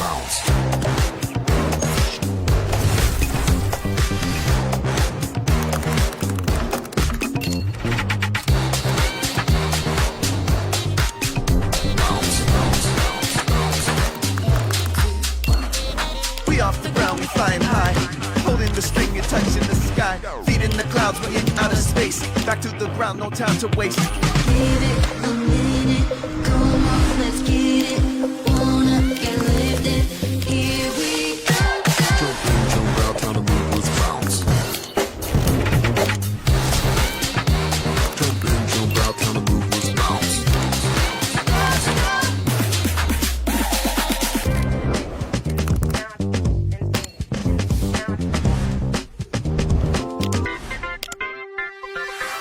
bounce. We off the ground, we flying high, holding the string and touching the sky, feet in the clouds, we're in outer space, back to the ground, no time to waste. Give it a minute, come on, let's get it. Wanna get lifted, here we go. Jump in, jump out, time to move, let's bounce. Jump in, jump out, time to move, let's bounce.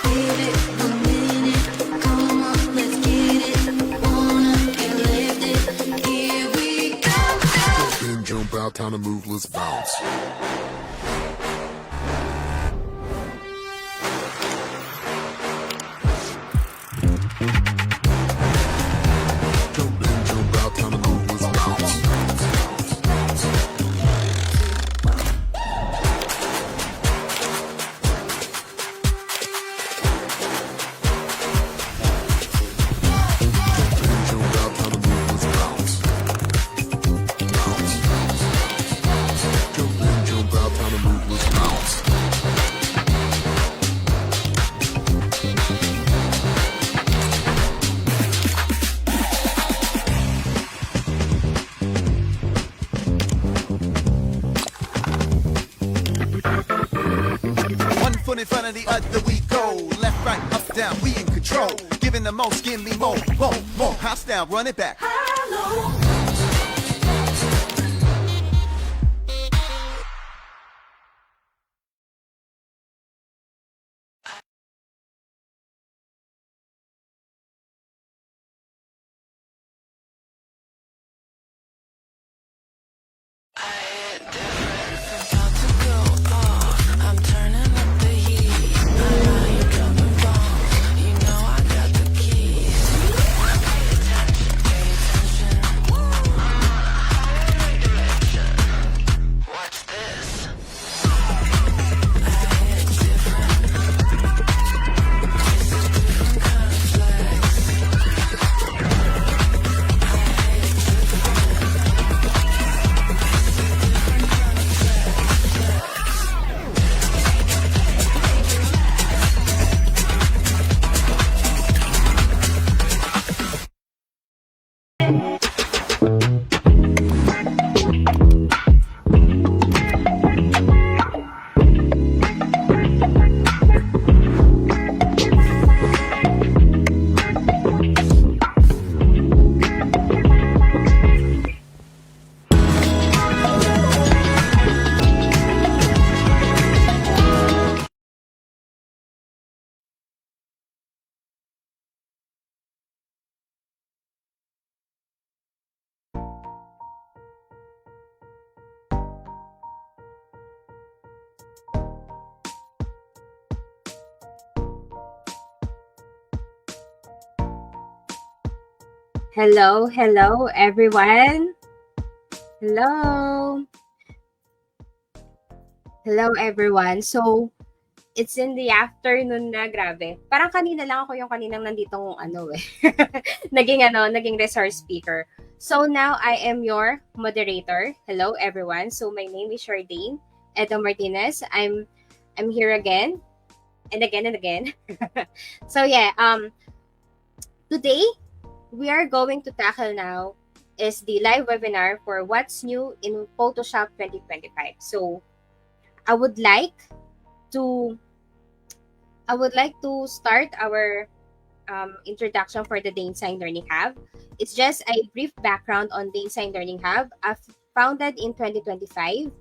Give it a minute, come on, let's get it. Wanna get lifted, here we go. Jump in, jump out, time to move, let's bounce. Jump in, jump out, time to move, let's bounce. Jump in, jump out, time to move, let's bounce. Bounce. Jump in, jump out, time to move, let's bounce. One foot in front of the other we go, left, right, up, down, we in control, giving the most, give me more, house down, run it back. Hello. Hello, hello everyone. Hello. Hello everyone. So, it's in the afternoon na, grabe. Parang kanina lang ako yung kaninang nanditong naging resource speaker. So now I am your moderator. Hello everyone. So my name is Shardane Edo Martinez. I'm here again and again and again. So yeah, today we are going to tackle now is the live webinar for what's new in Photoshop 2025. So I would like to start our introduction for the DaneSign Learning Hub. It's just a brief background on DaneSign Learning Hub. Founded in 2025,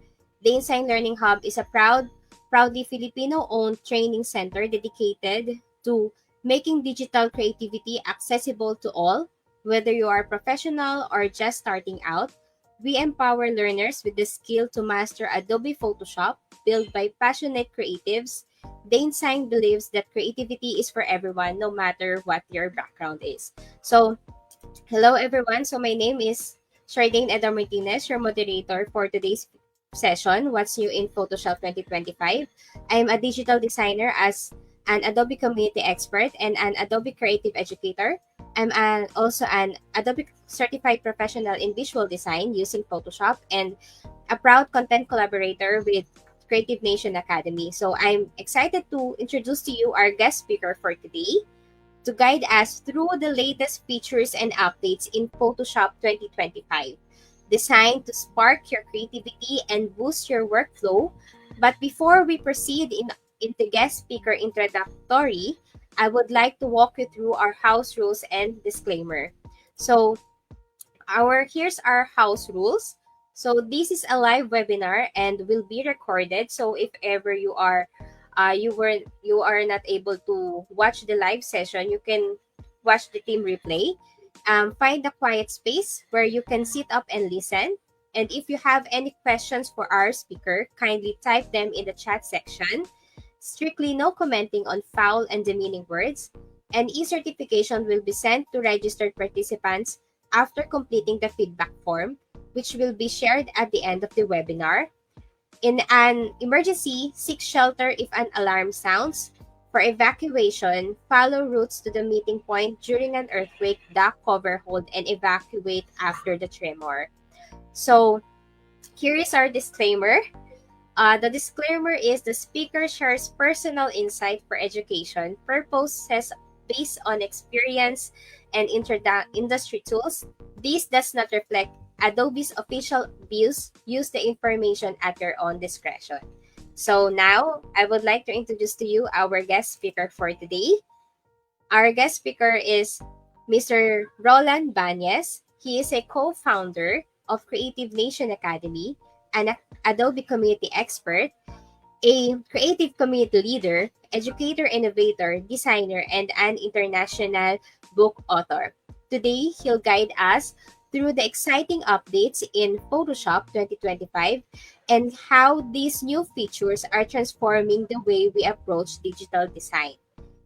DaneSign Learning Hub is a proudly Filipino-owned training center dedicated to making digital creativity accessible to all, whether you are professional or just starting out. We empower learners with the skill to master Adobe Photoshop, built by passionate creatives. DaneSign believes that creativity is for everyone, no matter what your background is. So, hello everyone. So my name is Chardaine Eda Martinez, your moderator for today's session, What's New in Photoshop 2025. I'm a digital designer as an Adobe community expert and an Adobe creative educator. Also an Adobe certified professional in visual design using Photoshop and a proud content collaborator with Creative Nation Academy. So I'm excited to introduce to you our guest speaker for today to guide us through the latest features and updates in Photoshop 2025, designed to spark your creativity and boost your workflow. But before we proceed into guest speaker introductory, I would like to walk you through our house rules and disclaimer. So here's our house rules. So this is a live webinar and will be recorded. So if ever you are not able to watch the live session, you can watch the team replay. Find a quiet space where you can sit up and listen. And if you have any questions for our speaker, kindly type them in the chat section. Strictly no commenting on foul and demeaning words. An e-certification will be sent to registered participants after completing the feedback form, which will be shared at the end of the webinar. In an emergency, seek shelter if an alarm sounds. For evacuation, follow routes to the meeting point during an earthquake, duck, cover, hold, and evacuate after the tremor. So here is our disclaimer. The disclaimer is the speaker shares personal insight for education purposes based on experience and industry tools. This does not reflect Adobe's official views. Use the information at your own discretion. So now, I would like to introduce to you our guest speaker for today. Our guest speaker is Mr. Roland Bañez. He is a co-founder of Creative Nation Academy, an Adobe community expert, a creative community leader, educator, innovator, designer, and an international book author. Today, he'll guide us through the exciting updates in Photoshop 2025 and how these new features are transforming the way we approach digital design.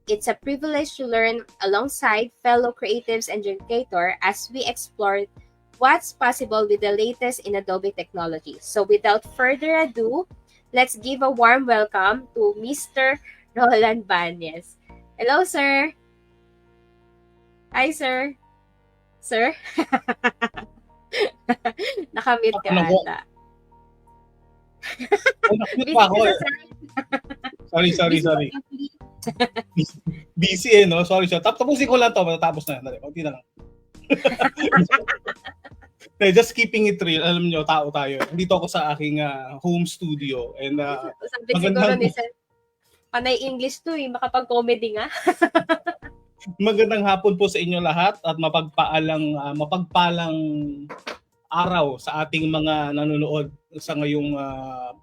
It's a privilege to learn alongside fellow creatives and educators as we explore what's possible with the latest in Adobe technology. So without further ado, let's give a warm welcome to Mr. Roland Bañez. Hello, sir. Hi, sir. Sir? Nakamute ka ata. Nakamute pa ako eh. Sorry. Busy no? Sorry. Tapusin ko lang to. Matapos na. Kunti na lang. Just keeping it real. Alam nyo, tao tayo. Dito ako sa aking home studio. And sabi siguro ni Sir, panay English to eh. Makapag-comedy nga. Magandang hapon po sa inyo lahat at mapagpalang araw sa ating mga nanonood sa ngayong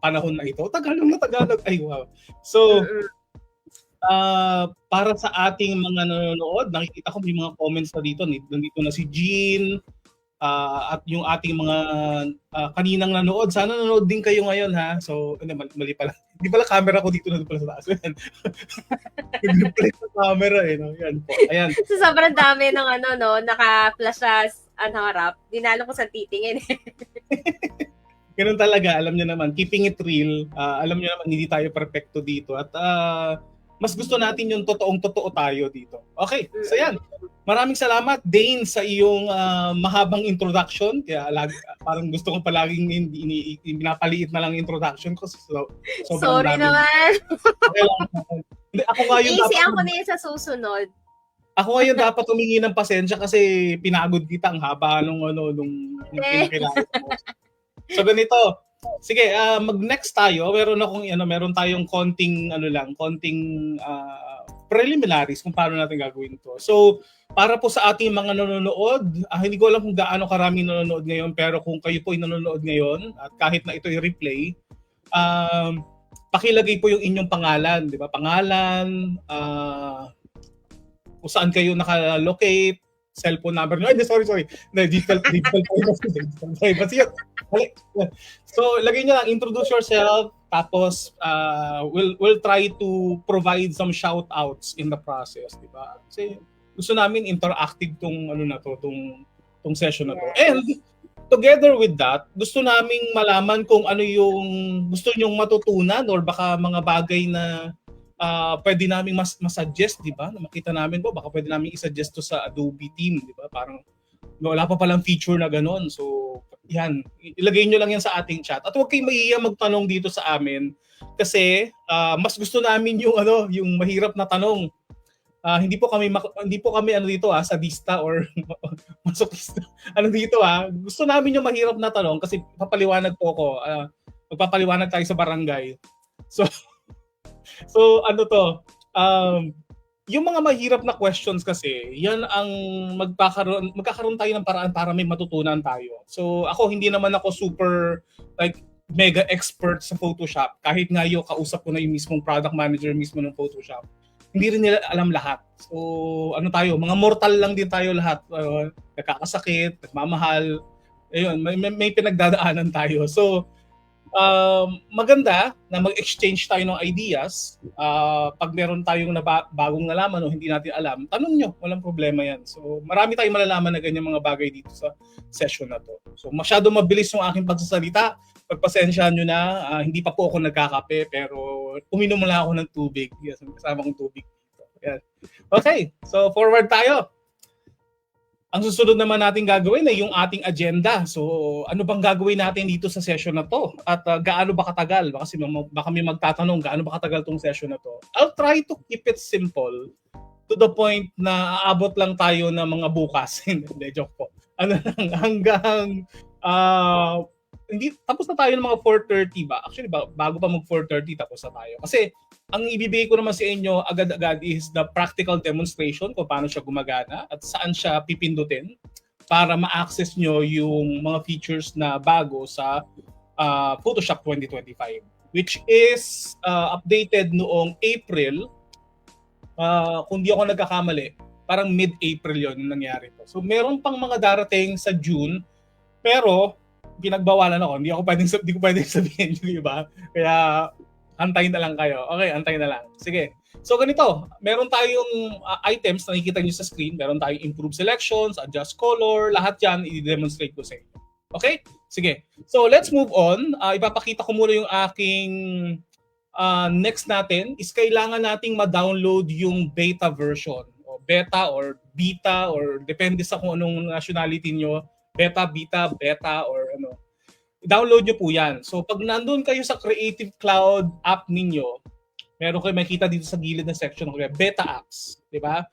panahon na ito. Tagalog. Ay, wow. So, para sa ating mga nanonood, nakikita ko may mga comments na dito. Nandito na si Jean at yung ating mga kaninang nanood. Sana nanood din kayo ngayon, ha? So, mali pala. Hindi pala camera ko dito na pala sa taas. Nag-play sa camera eh. No? Yan po. Ayan. So, sobrang dami ng naka-flash sa harap. Dinalo ko sa titingin. Ganun talaga. Alam niyo naman, keeping it real. Alam niyo naman, hindi tayo perfecto dito. At mas gusto natin yung totoong-totoo tayo dito. Okay, so yan. Maraming salamat, Dane, sa iyong mahabang introduction. Kaya parang gusto ko palaging pinapaliit na lang introduction ko. So, sorry naman. Ako nga yung easy ako na yun sa susunod. Ako ngayon dapat humingi ng pasensya kasi pinagod kita ang haba nung pinakilala mo. So ganito. Sige, mag-next tayo. Meron tayong konting preliminaries kung paano natin gagawin ito. So, para po sa ating mga nanonood, hindi ko alam kung gaano karami nanonood ngayon, pero kung kayo po ay nanonood ngayon, at kahit na ito ay replay, pakilagay po yung inyong pangalan, di ba? Pangalan, kung saan kayo nakalocate, cellphone number nyo. Sorry. Digital privacy. So, lagay nyo lang, introduce yourself, tapos we'll try to provide some shout-outs in the process, di ba? Kasi gusto namin interactive tong session na to. And together with that, gusto naming malaman kung ano yung gusto nyong matutunan or baka mga bagay na pwede naming mas-suggest, di ba? Na makita namin po, baka pwede namin i-suggest to sa Adobe team, di ba? Parang wala pa palang feature na ganon. So, yan. Ilagay nyo lang yan sa ating chat. At huwag kayong mahiya magtanong dito sa amin kasi mas gusto namin yung mahirap na tanong. Hindi po kami ano dito sadista or masokista. Ano dito gusto namin yung mahirap na tanong kasi papaliwanag po ako. Magpapaliwanag tayo sa barangay. So ano to? Yung mga mahirap na questions kasi, yan ang magkakaroon tayo ng paraan para may matutunan tayo. So ako hindi naman ako super like mega expert sa Photoshop. Kahit nga kausap ko na yung mismong product manager mismo ng Photoshop. Hindi rin nila alam lahat. So, ano tayo, mga mortal lang din tayo lahat. Nagkakasakit, nagmamahal. Ayun, may pinagdadaanan tayo. So, maganda na mag-exchange tayo ng ideas. Pag meron tayong bagong nalaman o hindi natin alam, tanong nyo, walang problema yan. So, marami tayong malalaman na ganyan mga bagay dito sa session na to. So, masyado mabilis yung aking pagsasalita. Pagpasensyahan nyo na, hindi pa po ako nagkakape, pero uminom lang ako ng tubig. Yes, kasama kong tubig dito. Yan. Okay, so forward tayo. Ang susunod naman natin gagawin ay yung ating agenda. So, ano bang gagawin natin dito sa session na to? At gaano ba katagal? Baka may magtatanong, gaano ba katagal tong session na to? I'll try to keep it simple to the point na aabot lang tayo ng mga bukas. Hindi, joke po. Hanggang hindi tapos na tayo ng mga 4:30 ba? Actually, bago pa mag 4:30 tapos na tayo. Kasi ang ibibigay ko naman sa inyo agad-agad is the practical demonstration kung paano siya gumagana at saan siya pipindutin para ma-access nyo yung mga features na bago sa Photoshop 2025, which is updated noong April. Kung di ako nagkakamali, parang mid-April yon nangyari to. So meron pang mga darating sa June, pero pinagbawalan ako. Hindi ko pwedeng sabihin, di ba? Kaya antayin na lang kayo. Okay, antayin na lang. Sige. So ganito, meron tayong items na nakikita nyo sa screen. Meron tayong improve selections, adjust color, lahat yan i-demonstrate ko sa inyo. Okay? Sige. So let's move on. Ipapakita ko muna yung aking next natin is kailangan nating ma-download yung beta version. O beta or beta or depende sa kung anong nationality nyo. Beta, or ano. I-download nyo po yan. So pag nandun kayo sa Creative Cloud app ninyo, meron kayo makikita dito sa gilid na section ng beta apps. Diba?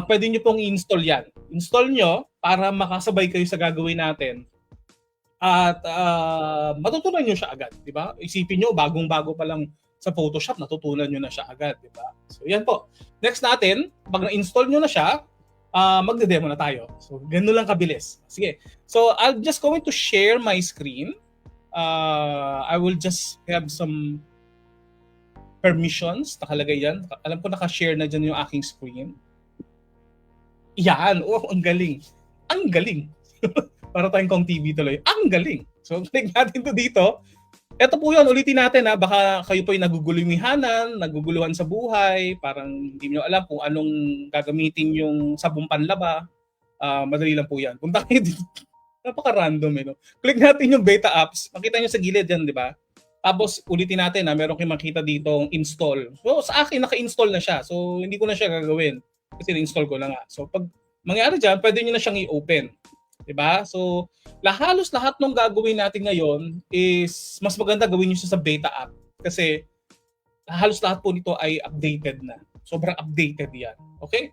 Pwede nyo pong i-install yan. Install nyo para makasabay kayo sa gagawin natin. At matutunan nyo siya agad. Diba? Isipin nyo, bagong-bago pa lang sa Photoshop, natutunan nyo na siya agad. Diba? So yan po. Next natin, pag na-install nyo na siya, magde-demo na tayo. So, ganun lang kabilis. Sige. So, I'm just going to share my screen. I will just have some permissions. Nakalagay yan. Alam ko naka-share na dyan yung aking screen. Yan. Oh, ang galing. Ang galing. Para tayong Kong TV tuloy. Ang galing. So, click natin to dito. Ito po yun, ulitin natin baka kayo po ay naguguluhan sa buhay, parang hindi nyo alam kung anong gagamitin yung sabong panlaba. Madali lang po yan. Punta kayo dito. Napaka-random no? Click natin yung beta apps. Makita nyo sa gilid yan, di ba? Tapos ulitin natin meron kayong makita dito install. So sa akin, naka-install na siya. So hindi ko na siya gagawin. Kasi na-install ko na nga. So pag mangyari dyan, pwede nyo na siyang i-open. Diba? So, halos lahat ng gagawin natin ngayon is mas maganda gawin nyo siya sa beta app. Kasi halos lahat po nito ay updated na. Sobrang updated yan. Okay?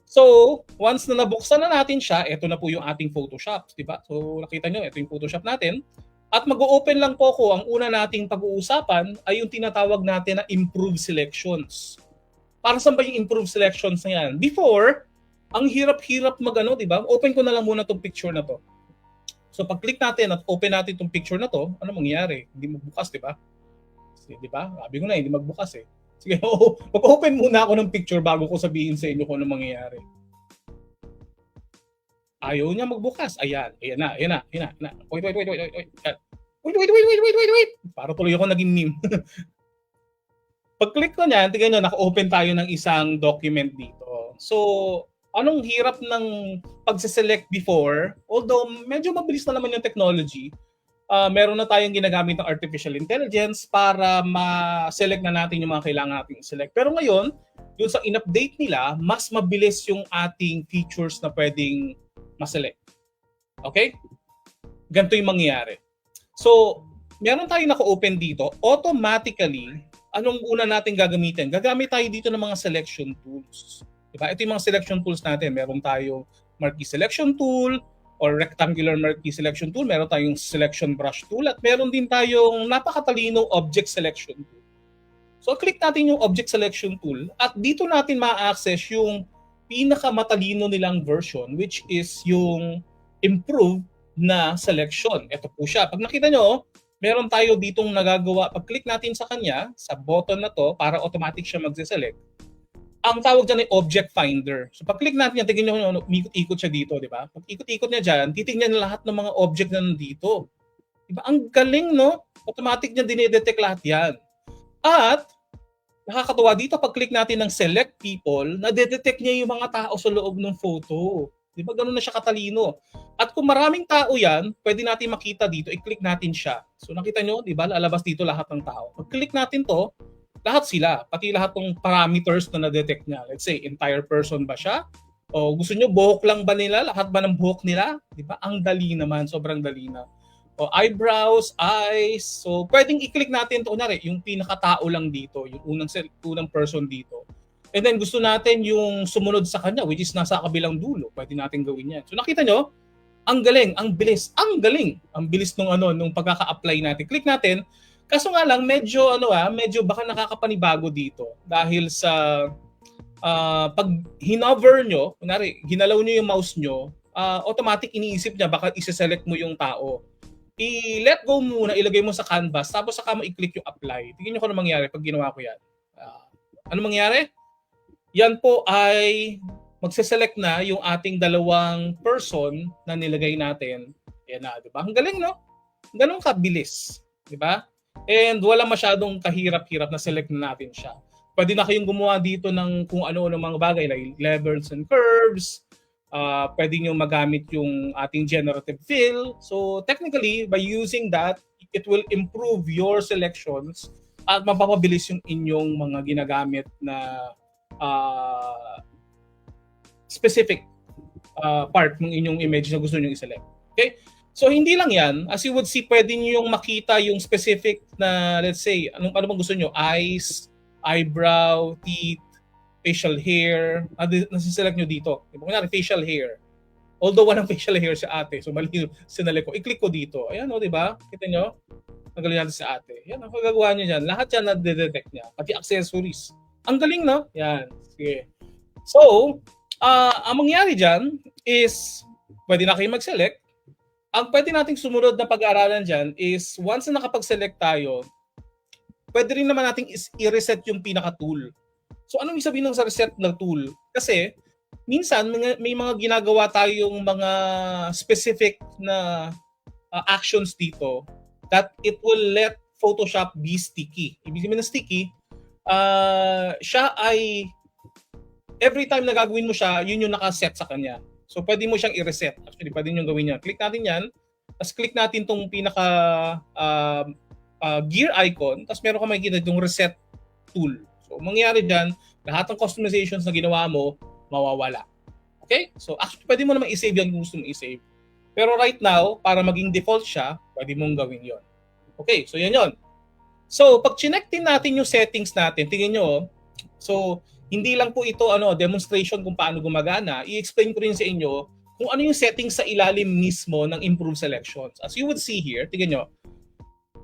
So, once na nabuksan na natin siya, ito na po yung ating Photoshop. Diba? So, nakita nyo, ito yung Photoshop natin. At mag-open lang po ko, ang una nating pag-uusapan ay yung tinatawag natin na improve selections. Para saan ba yung improve selections na yan? Before, ang hirap-hirap di ba? Open ko na lang muna tong picture na to. So pag-click natin at open natin tong picture na to, ano mangyayari? Hindi magbukas, di ba? Di ba? Sabi ko na, hindi magbukas eh. Sige, mag-open muna ako ng picture bago ko sabihin sa inyo kung ano mangyayari. Ayaw niya magbukas. Ayan na. Wait. Wait. Para tuloy ako naging meme. Pag-click ko niyan, tingnan nyo, naka-open tayo ng isang document dito. So, anong hirap ng pagse-select before, although medyo mabilis na naman yung technology, meron na tayong ginagamit ng artificial intelligence para ma-select na natin yung mga kailangan nating select. Pero ngayon, yung sa in-update nila, mas mabilis yung ating features na pwedeng ma-select. Okay? Ganito yung mangyayari. So, meron tayong naka-open dito. Automatically, anong una natin gagamitin? Gagamit tayo dito ng mga selection tools. Diba? Ito yung mga selection tools natin. Meron tayong marquee selection tool, or rectangular marquee selection tool, meron tayong selection brush tool, at meron din tayong napakatalinong object selection tool. So click natin yung object selection tool at dito natin ma-access yung pinakamatalino nilang version, which is yung improved na selection. Ito po siya. Pag nakita nyo, meron tayo ditong nagagawa. Pag click natin sa kanya, sa button na to, para automatic siya magse-select, ang tawag dyan ay Object Finder. So pag click natin yan, tignan nyo, ikot-ikot siya dito, di ba? Pag ikot-ikot niya dyan, titignan niya lahat ng mga object na nandito. Di ba? Ang galing, no? Automatic niya dinedetect lahat yan. At, nakakatuwa dito, pag click natin ng Select People, nadedetect niya yung mga tao sa loob ng photo. Di ba? Ganun na siya katalino. At kung maraming tao yan, pwede natin makita dito, i-click natin siya. So nakita nyo, di ba? Lalabas dito lahat ng tao. Pag click natin to, lahat sila, pati lahat ng parameters na na-detect niya. Let's say, entire person ba siya? O gusto nyo, buhok lang ba nila? Lahat ba ng buhok nila? Di ba? Ang dali naman, sobrang dali na. O eyebrows, eyes. So, pwedeng i-click natin ito. Kunyari, yung pinakatao lang dito, yung unang person dito. And then, gusto natin yung sumunod sa kanya, which is nasa kabilang dulo. Pwede natin gawin yan. So, nakita nyo, ang galing, ang bilis, ang galing. Ang bilis nung pagkaka-apply natin. Click natin. Kaso nga lang, medyo baka nakakapanibago dito dahil sa pag hinover nyo, kunwari, ginalaw nyo yung mouse nyo, automatic iniisip niya baka isi-select mo yung tao. I-let go muna, ilagay mo sa canvas, tapos saka mo i-click yung apply. Tingnan nyo kung ano mangyari pag ginawa ko yan. Ano mangyari? Yan po ay magse-select na yung ating dalawang person na nilagay natin. Yan na, di ba? Ang galing, no? Ganun kabilis. Di ba? And wala masyadong kahirap-hirap na select na natin siya. Pwede na kayong gumawa dito ng kung ano-ano mga bagay like levels and curves. Pwede nyo magamit yung ating generative fill. So technically, by using that, it will improve your selections at mapapabilis yung inyong mga ginagamit na specific part ng inyong image na gusto nyo i-select. Okay? So hindi lang yan, as you would see, pwede nyo yung makita yung specific na, let's say, ano bang gusto nyo? Eyes, eyebrow, teeth, facial hair, nasiselect nyo dito. Kunyari, facial hair. Although walang facial hair sa ate, so mali yung sinali ko. I-click ko dito. Ayan o, di ba? Kita nyo? Nagaling natin sa ate. Yan, ang pagagawa nyo dyan. Lahat yan na-detect niya. Pati accessories. Ang galing, no? Yan. Sige. So, ang mangyari dyan is, pwede na kayo mag-select. Ang pwede nating sumunod na pag-aaralan dyan is once na nakapag-select tayo, pwede rin naman nating i-reset yung pinaka-tool. So anong ibig sabihin ng sa reset na tool? Kasi minsan may mga ginagawa tayong mga specific na actions dito that it will let Photoshop be sticky. Ibig sabihin na sticky, siya ay every time na gagawin mo siya, yun yung nakaset sa kanya. So, pwede mo siyang i-reset. Actually, pwede nyo gawin yan. Click natin yan. Tapos, click natin itong pinaka gear icon. Tapos, meron ka makikita itong reset tool. So, mangyayari dyan, lahat ng customizations na ginawa mo, mawawala. Okay? So, actually, pwede mo naman i-save yan kung gusto mo i-save. Pero right now, para maging default siya, pwede mong gawin yon. Okay? So, yan yon. So, pag chinek din natin yung settings natin, tingnan nyo, so, hindi lang po ito demonstration kung paano gumagana. I-explain ko rin sa inyo kung ano yung settings sa ilalim mismo ng improved selections. As you would see here, tingnan nyo,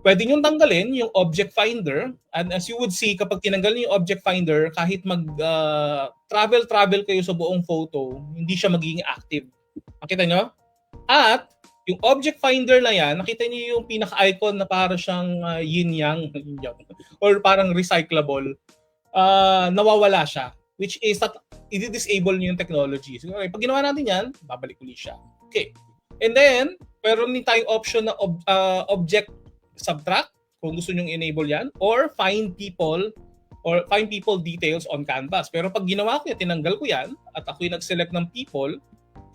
pwede nyo tanggalin yung object finder. And as you would see, kapag tinanggal nyo yung object finder, kahit mag-travel kayo sa buong photo, hindi siya magiging active. Nakita nyo? At yung object finder na yan, nakita nyo yung pinaka-icon na para siyang yin-yang or parang recyclable. Nawawala siya, which is that i-disable niyo yung technology. So, okay, pag ginawa natin yan, babalik ulit siya. Okay. And then, meron din tayong option na object subtract, kung gusto nyo enable yan, or find people or find people details on canvas. Pero pag ginawa ko yan, tinanggal ko yan, at ako'y nag-select ng people,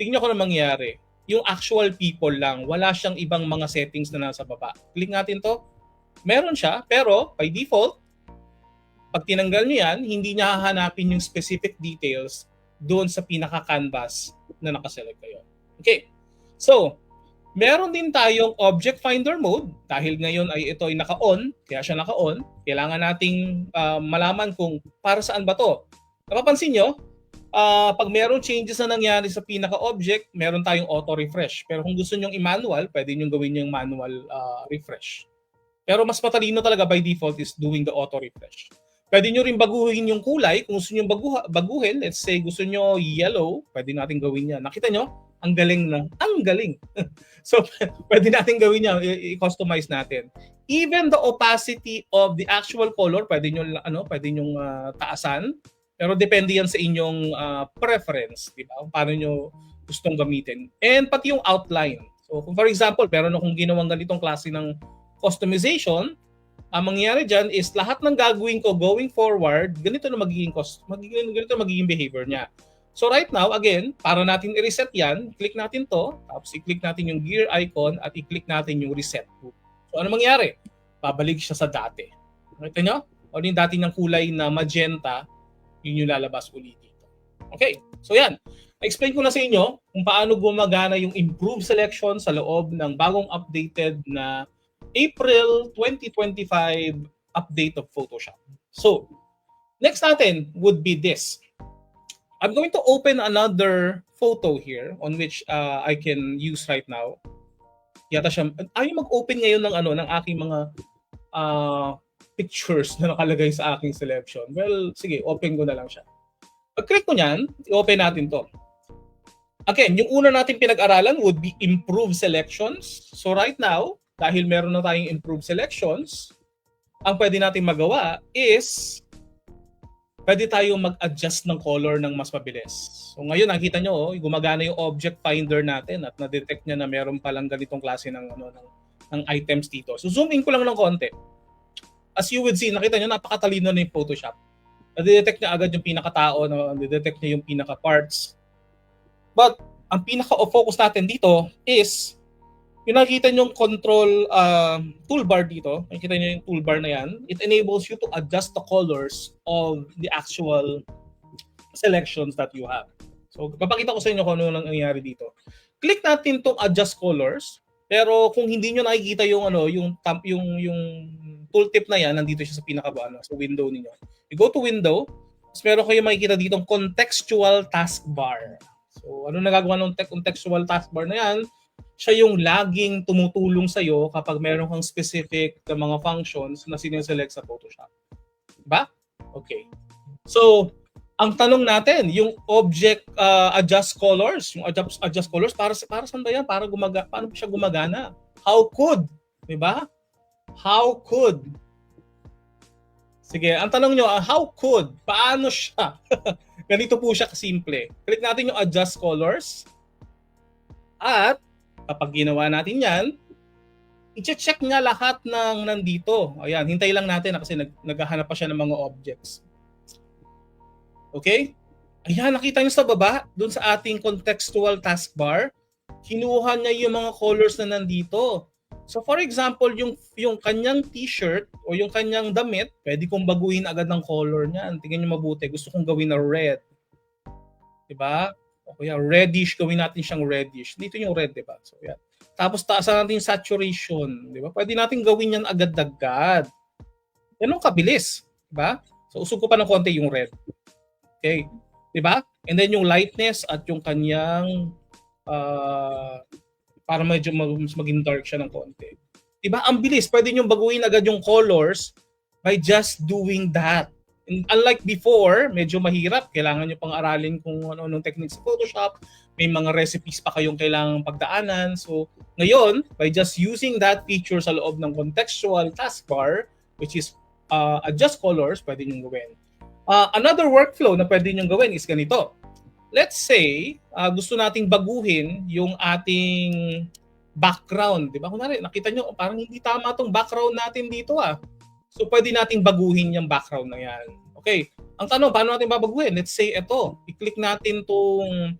tingnan ko na mangyayari. Yung actual people lang, wala siyang ibang mga settings na nasa baba. Click natin to. Meron siya, pero by default, pag tinanggal nyo yan, hindi niya hahanapin yung specific details doon sa pinaka-canvas na nakaselect kayo. Okay. So, meron din tayong object finder mode dahil ngayon ay ito ay naka-on, kaya siya naka-on. Kailangan nating malaman kung para saan ba to. Napapansin nyo, pag merong changes na nangyari sa pinaka-object, meron tayong auto-refresh. Pero kung gusto nyo i-manual, pwede nyo gawin yung manual refresh. Pero mas matalino talaga by default is doing the auto-refresh. Pwede nyo rin baguhin yung kulay. Kung gusto nyo baguhin, let's say gusto nyo yellow, pwede natin gawin yan. Nakita nyo? Ang galing na. Ang galing. So, pwede natin gawin yan. I-customize natin. Even the opacity of the actual color, pwede nyo taasan. Pero depende yan sa inyong preference. Diba? Paano nyo gustong gamitin. And pati yung outline. So, kung for example, meron akong ginawang ganitong klase ng customization, ang mangyayari dyan is lahat ng gagawin ko going forward, ganito na magiging behavior niya. So right now, again, para natin i-reset yan, click natin to, tapos i-click natin yung gear icon at i-click natin yung reset loop. So ano mangyayari? Babalik siya sa dati. Nakita nyo? O yung dati ng kulay na magenta, yun yung lalabas ulit dito. Okay, so yan. Explain ko na sa inyo kung paano gumagana yung improve selection sa loob ng bagong updated na April 2025 update of Photoshop. So, next natin would be this. I'm going to open another photo here on which I can use right now. Yata siya, ayaw mag-open ngayon ng aking mga pictures na nakalagay sa aking selection. Well, sige, open ko na lang siya. Pag-click ko niyan, i-open natin to. Again, yung una natin pinag-aralan would be improve selections. So right now, dahil meron na tayong improve selections, ang pwede natin magawa is pwede tayong mag-adjust ng color ng mas mabilis. So ngayon nakita nyo, gumagana yung object finder natin at na-detect niya na meron palang ganitong klase ng items dito. So zoom in ko lang ng konti. As you would see, nakita nyo, napakatalino na yung Photoshop. Na-detect niya agad yung pinaka-tao, na-detect niya yung pinaka-parts. But ang pinaka-focus natin dito is yung nakikita nyo yung control toolbar dito, nakikita nyo yung toolbar na yan, it enables you to adjust the colors of the actual selections that you have. So, papakita ko sa inyo kung ano nangyayari dito. Click natin itong adjust colors, pero kung hindi nyo nakikita yung tooltip na yan, nandito siya sa sa window niyo. You go to window, tapos meron kayo makikita dito contextual taskbar. So, ano nagagawa ng contextual taskbar na yan? Siya yung laging tumutulong sa'yo kapag meron kang specific na mga functions na sineselect sa Photoshop. Diba? Okay. So, ang tanong natin, yung object adjust colors, yung adjust colors, para saan ba yan? Paano siya gumagana? How could? Diba? How could? Sige, ang tanong nyo, how could? Paano siya? Ganito po siya kasimple. Click natin yung adjust colors. At kapag ginawa natin yan, i-check nga lahat ng nandito. Ayan, hintay lang natin kasi naghahanap pa siya ng mga objects. Okay? Ayan, nakita nyo sa baba, dun sa ating contextual taskbar, kinuha niya yung mga colors na nandito. So for example, yung kanyang t-shirt o yung kanyang damit, pwede kong baguhin agad ng color niyan. Tingnan nyo mabuti. Gusto kong gawin na red. Diba? O kaya reddish, gawin natin siyang reddish. Dito yung red, diba? So yan. Tapos taasan natin yung saturation. Diba? Pwede natin gawin yan agad-agad. Yan ang kabilis. Diba? So usog ko pa ng konti yung red. Okay. Diba? And then yung lightness at yung kanyang para medyo maging dark siya ng konti. Diba? Ang bilis. Pwede nyo baguhin agad yung colors by just doing that. And unlike before, medyo mahirap. Kailangan nyo pang aralin kung ano-anong techniques sa Photoshop. May mga recipes pa kayong kailangang pagdaanan. So, ngayon, by just using that feature sa loob ng contextual taskbar, which is adjust colors, pwede nyo gawin. Another workflow na pwede nyo gawin is ganito. Let's say, gusto nating baguhin yung ating background. Diba? Kunwari, nakita nyo, parang hindi tama tong background natin dito . So pwede nating baguhin yung background na yan. Okay. Ang tanong, paano natin babaguhin? Let's say ito, i-click natin tong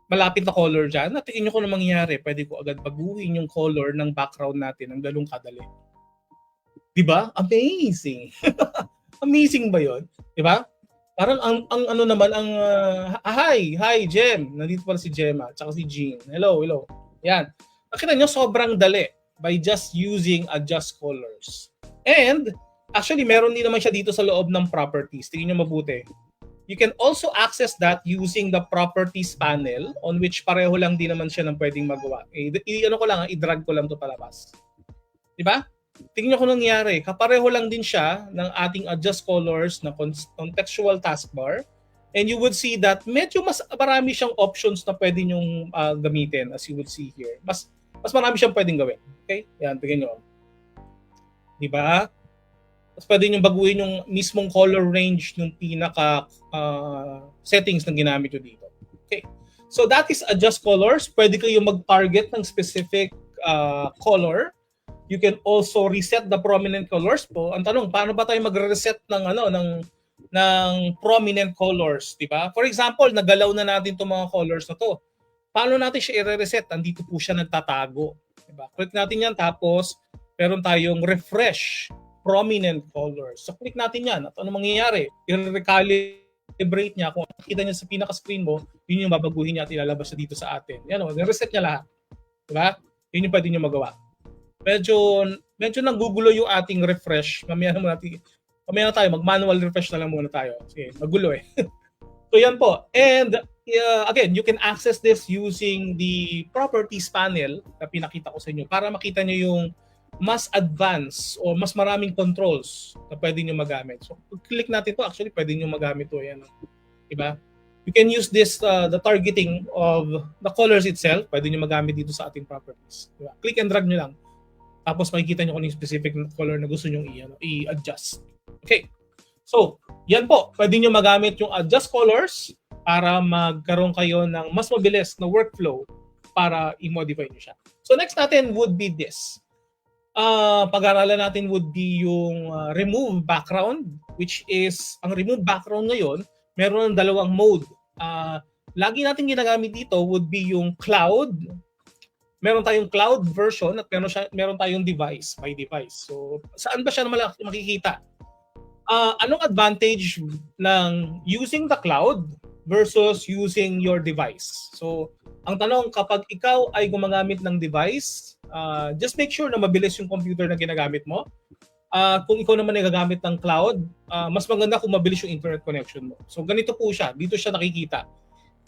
malapit na color dyan. Natingin nyo kung ano mangyayari. Pwede ko agad baguhin yung color ng background natin ng galong kadali. Diba? Amazing. Amazing ba yun? Diba? Parang ang ano naman, hi, Jem. Nandito pala si Gemma, tsaka si Jean. Hello. Yan. Nakita nyo, sobrang dali by just using adjust colors. And, actually, meron din naman siya dito sa loob ng properties. Tingnan nyo mabuti. You can also access that using the properties panel on which pareho lang din naman siya ng pwedeng magawa. I-drag ko lang to palabas. Diba? Tingnan nyo kung nangyari. Kapareho lang din siya ng ating adjust colors na contextual taskbar. And you would see that medyo mas marami siyang options na pwede nyong gamitin as you would see here. Mas marami siyang pwedeng gawin. Okay? Yan, tingnan nyo. Diba? Tapos pwede nyo baguhin yung mismong color range ng pinaka settings na ginamit nyo dito. Okay. So that is adjust colors. Pwede kayo mag-target ng specific color. You can also reset the prominent colors po. Ang tanong, paano ba tayo magre-reset ng prominent colors, di ba? For example, nagalaw na natin itong mga colors na to. Paano natin siya i-reset? Andito po siya nagtatago. Diba? Click natin yan, tapos meron tayong refresh prominent colors. So click natin yan. At ano mangyayari? I-recalibrate niya. Kung nakita niya sa pinaka-screen mo, yun yung babaguhin niya at ilalabas siya dito sa atin. Yan o, reset niya lahat. Diba? Yun yung pwede niyo magawa. Medyo nanggugulo yung ating refresh. Mamaya na tayo, mag-manual refresh na lang muna tayo. Sige, magulo eh. So yan po. And again, you can access this using the properties panel na pinakita ko sa inyo para makita nyo yung mas advanced o mas maraming controls na pwede nyo magamit. So, click natin to, actually pwede nyo magamit to. Yan. Diba? You can use this, the targeting of the colors itself. Pwede nyo magamit dito sa ating properties. Diba? Click and drag nyo lang. Tapos makikita nyo kung yung specific color na gusto nyo i-adjust. Okay. So, yan po. Pwede nyo magamit yung adjust colors para magkaroon kayo ng mas mabilis na workflow para i-modify nyo siya. So, next natin would be this. Pag-aralan natin would be yung remove background, which is, ang remove background ngayon, meron ng dalawang mode. Lagi natin ginagamit dito would be yung cloud. Meron tayong cloud version at meron tayong device by device. So, saan ba siya makikita? Anong advantage ng using the cloud versus using your device? So, ang tanong, kapag ikaw ay gumagamit ng device, just make sure na mabilis yung computer na ginagamit mo. Kung ikaw naman ay gagamit ng cloud, mas maganda kung mabilis yung internet connection mo. So, ganito po siya. Dito siya nakikita.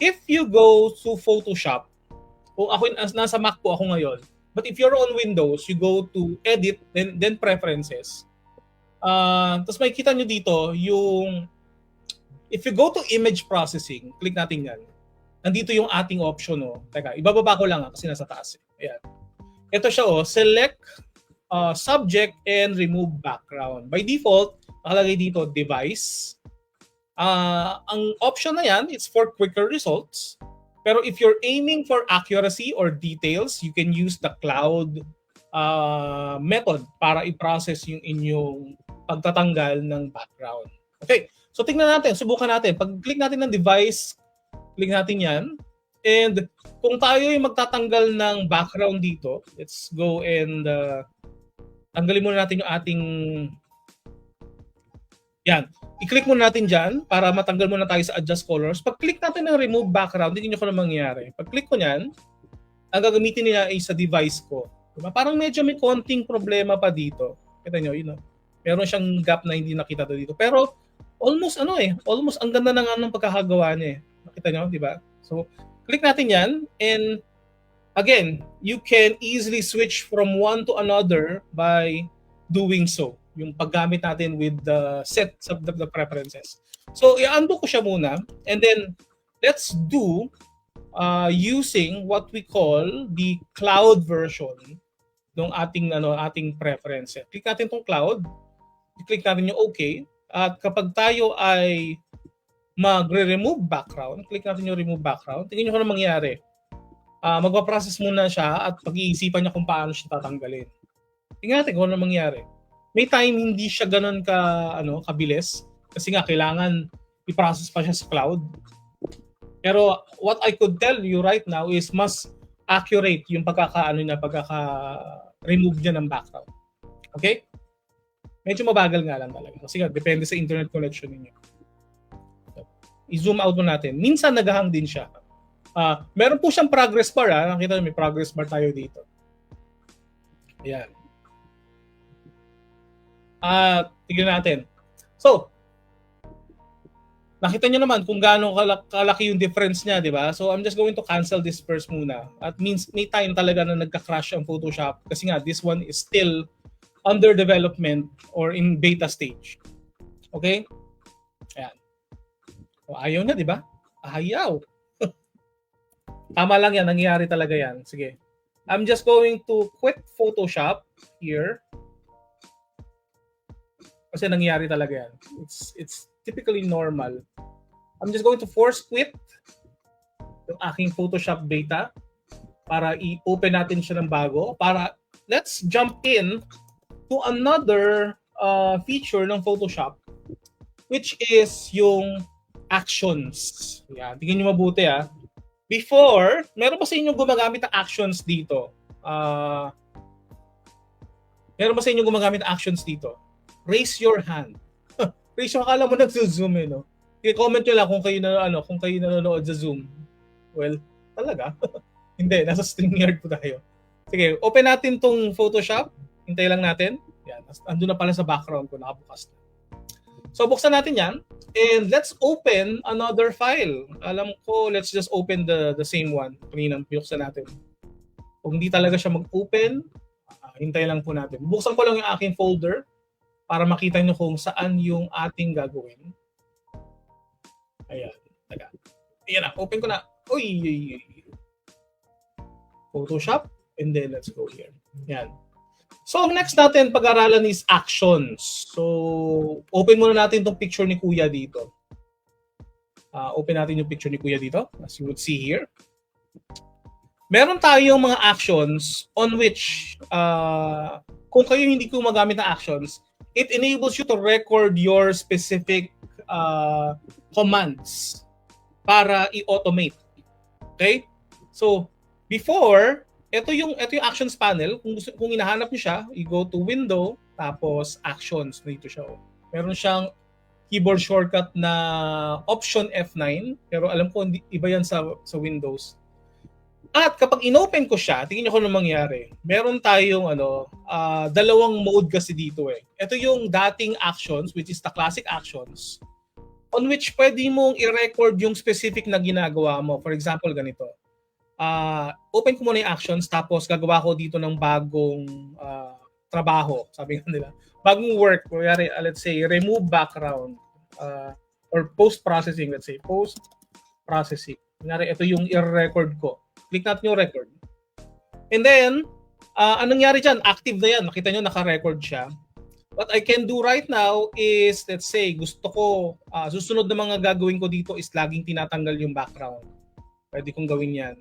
If you go to Photoshop, kung ako nasa Mac po ako ngayon, but if you're on Windows, you go to Edit, then Preferences. Tapos makikita nyo dito yung if you go to image processing, click natin yan. Nandito yung ating option. Teka, ibababa ko lang kasi nasa taas. Ayan. Ito siya select subject and remove background. By default, nakalagay dito device. Ang option na yan, it's for quicker results. Pero if you're aiming for accuracy or details, you can use the cloud method para i-process yung inyong pagtatanggal ng background. Okay, so tingnan natin, subukan natin. Pag-click natin ng device, click natin yan. And kung tayo ay magtatanggal ng background dito, let's go and tanggalin muna natin yung ating yan. I-click muna natin dyan para matanggal muna tayo sa adjust colors. Pag-click natin ng remove background, hindi nyo ko na mangyayari. Pag-click ko nyan, ang gagamitin nila ay sa device ko. Diba? Parang medyo may konting problema pa dito. Kita nyo, meron siyang gap na hindi nakita dito. Pero almost almost ang ganda ng anong pagkakagawa niya. Nakita nyo, di ba? So, click natin yan. And again, you can easily switch from one to another by doing so. Yung paggamit natin with the set of the preferences. So, i-undo ko siya muna. And then, let's do using what we call the cloud version ng ating preference. Click natin tong cloud. I-click natin yung OK. At kapag tayo ay magre-remove background, click natin yung remove background. Tingnan nyo kung ano mangyayari. Magpa-process muna siya at pag-iisipan niya kung paano siya tatanggalin. Tingnan natin kung ano mangyayari. May time hindi siya ganun kabilis kasi nga kailangan i-process pa siya sa cloud. Pero what I could tell you right now is mas accurate yung pagkaka-remove niya ng background. Okay? Medyo mabagal nga lang talaga. Kasi nga, depende sa internet connection ninyo. I-zoom out mo natin. Minsan naghahang din siya. Meron po siyang progress bar. Nakita niyo, may progress bar tayo dito. Ayan. Tignan natin. So, nakita niyo naman kung gaano kalaki yung difference niya, di ba? So, I'm just going to cancel this first muna. At means may time talaga na nagka-crash ang Photoshop kasi nga, this one is still under development or in beta stage. Okay? Ayan. O, ayaw na, di ba? Ayaw. Tama lang yan. Nangyayari talaga yan. Sige. I'm just going to quit Photoshop here. Kasi nangyayari talaga yan. It's typically normal. I'm just going to force quit yung aking Photoshop beta para i-open natin siya ng bago. Para let's jump in to another feature ng Photoshop which is yung actions. Yan. Tingnan nyo mabuti Before, meron ba sa inyo gumagamit ng actions dito? Meron ba sa inyo gumagamit ng actions dito? Raise your hand. Raise your, akala mo nag-zoom no? I-comment nyo lang kung kayo nanonood sa Zoom. Well, talaga. Hindi, nasa StreamYard po tayo. Sige, open natin tong Photoshop. Hintay lang natin. Yan, andun na pala sa background ko, nakabukas na. So, buksan natin yan. And let's open another file. Alam ko, let's just open the same one. Kanina, buksan natin. Kung hindi talaga siya mag-open, hintay lang po natin. Buksan ko lang yung aking folder para makita nyo kung saan yung ating gagawin. Ayan. Ayan na, open ko na. Uy! Photoshop. And then, let's go here. Ayan. So, next natin pag-aralan is actions. So, open muna natin itong picture ni Kuya dito. Open natin yung picture ni Kuya dito, as you would see here. Meron tayong mga actions on which, kung kayo hindi gumagamit ng actions, it enables you to record your specific commands para i-automate. Okay? So, before, ito yung actions panel. Kung hinahanap niyo siya, you go to window, tapos actions. Dito siya. Meron siyang keyboard shortcut na option F9. Pero alam ko, iba yan sa Windows. At kapag inopen ko siya, tingnan niyo kung ano mangyari. Meron tayong dalawang mode kasi dito Ito yung dating actions, which is the classic actions, on which pwede mong i-record yung specific na ginagawa mo. For example, ganito. Open ko muna yung actions tapos gagawa ko dito ng bagong trabaho, sabi nga nila. Bagong work, kunyari, let's say, remove background or post-processing, let's say, post-processing. Kunyari, ito yung i-record ko. Click natin yung record. And then, anong nangyari dyan? Active na yan. Nakita nyo, naka-record siya. What I can do right now is, let's say, gusto ko, susunod na mga gagawin ko dito is laging tinatanggal yung background. Pwede kong gawin yan.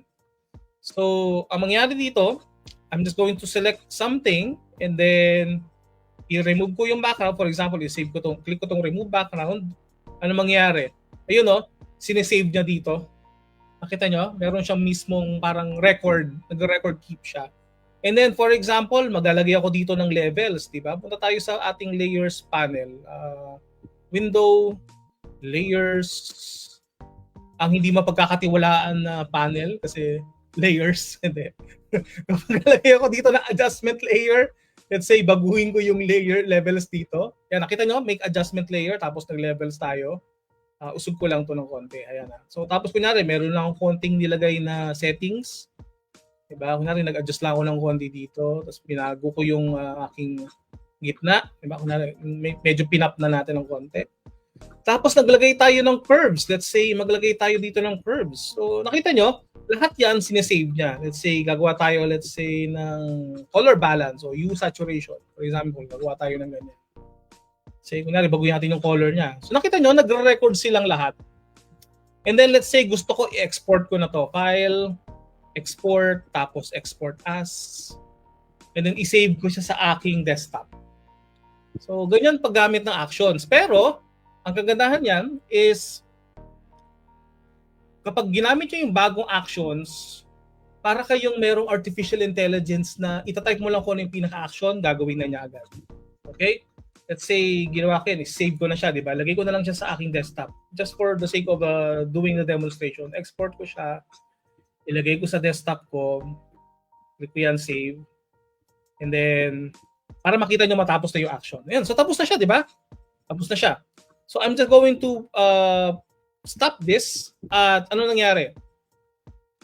So, ang mangyari dito, I'm just going to select something and then i-remove ko yung background. For example, i-save ko click ko tong remove background. Ano mangyari? Ayun sinesave niya dito. Nakita nyo? Meron siyang mismong parang record, nag-record keep siya. And then, for example, maglalagay ako dito ng levels, di ba? Punta tayo sa ating layers panel. Window, layers, ang hindi mapagkakatiwalaan na panel kasi layers. Kapag nalagay ako dito ng adjustment layer, let's say, baguhin ko yung layer levels dito. Yan, nakita nyo, make adjustment layer, tapos nag-levels tayo. Usog ko lang to ng konti. Ayan na. So, tapos kunyari, meron lang akong konting nilagay na settings. Diba? Kunyari, nag-adjust lang ako ng konti dito. Tapos, pinago ko yung aking gitna. Diba? Kunyari, medyo pinap na natin ng konti. Tapos, naglagay tayo ng curves. Let's say, maglagay tayo dito ng curves. So, nakita nyo, lahat yan sinesave niya. Let's say, gagawa tayo, let's say, ng color balance o hue saturation. For example, gagawa tayo ng ganyan. Say, kunyari, baguhin natin yung color niya. So, nakita nyo, nagre-record silang lahat. And then, let's say, gusto ko i-export ko na to. File, export, tapos export as. And then, i-save ko siya sa aking desktop. So, ganyan paggamit ng actions. Pero, ang kagandahan niyan is kapag ginamit nyo yung bagong actions, para kayong merong artificial intelligence na itatype mo lang kung ano yung pinaka-action, gagawin na niya agad. Okay? Let's say, ginawa ko yun, save ko na siya, di ba? Lagay ko na lang siya sa aking desktop. Just for the sake of doing the demonstration. Export ko siya, ilagay ko sa desktop ko, click ko yan, save. And then, para makita nyo matapos na yung action. Ayan, so tapos na siya, di ba? Tapos na siya. So I'm just going to stop this. At ano nangyari?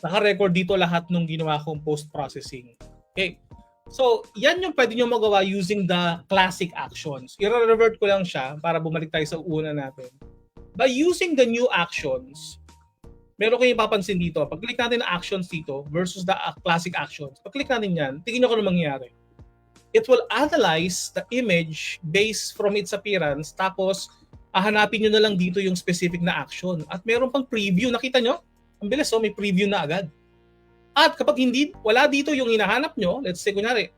Naka-record dito lahat ng ginawa kong post-processing. Okay. So, yan yung pwede nyo magawa using the classic actions. I-revert ko lang siya para bumalik tayo sa una natin. By using the new actions, meron kayong papansin dito. Pag-click natin na actions dito versus the classic actions. Pag-click natin yan, tingin nyo kung ano mangyayari. It will analyze the image based from its appearance, tapos hahanapin nyo na lang dito yung specific na action. At meron pang preview. Nakita nyo? Ang bilis, may preview na agad. At kapag wala dito yung hinahanap nyo, let's say, kunyari,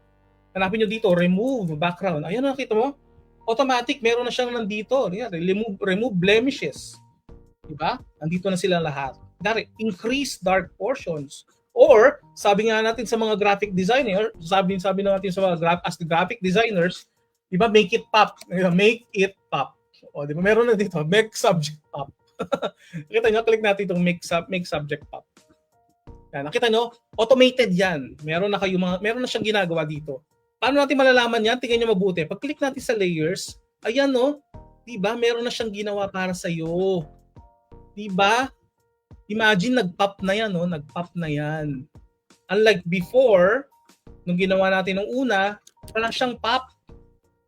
hanapin nyo dito, remove background. Ayan, nakita mo? Automatic, meron na siyang nandito. Remove blemishes. Diba? Nandito na sila lahat. Kunyari, increase dark portions. Or, sabi nga natin sa mga graphic designer, sabi na natin sa mga as the graphic designers, diba, make it pop. Make it pop. O, diba, meron na dito, make subject pop. Nakita nyo, click natin itong make subject pop. Yan, nakita nyo, automated yan. Meron na siyang ginagawa dito. Paano natin malalaman yan? Tingnan nyo mabuti. Pag click natin sa layers, ayan no, diba, meron na siyang ginawa para sa'yo. Diba? Imagine, nag-pop na yan, no? Nag-pop na yan. Unlike before, nung ginawa natin nung una, wala siyang pop.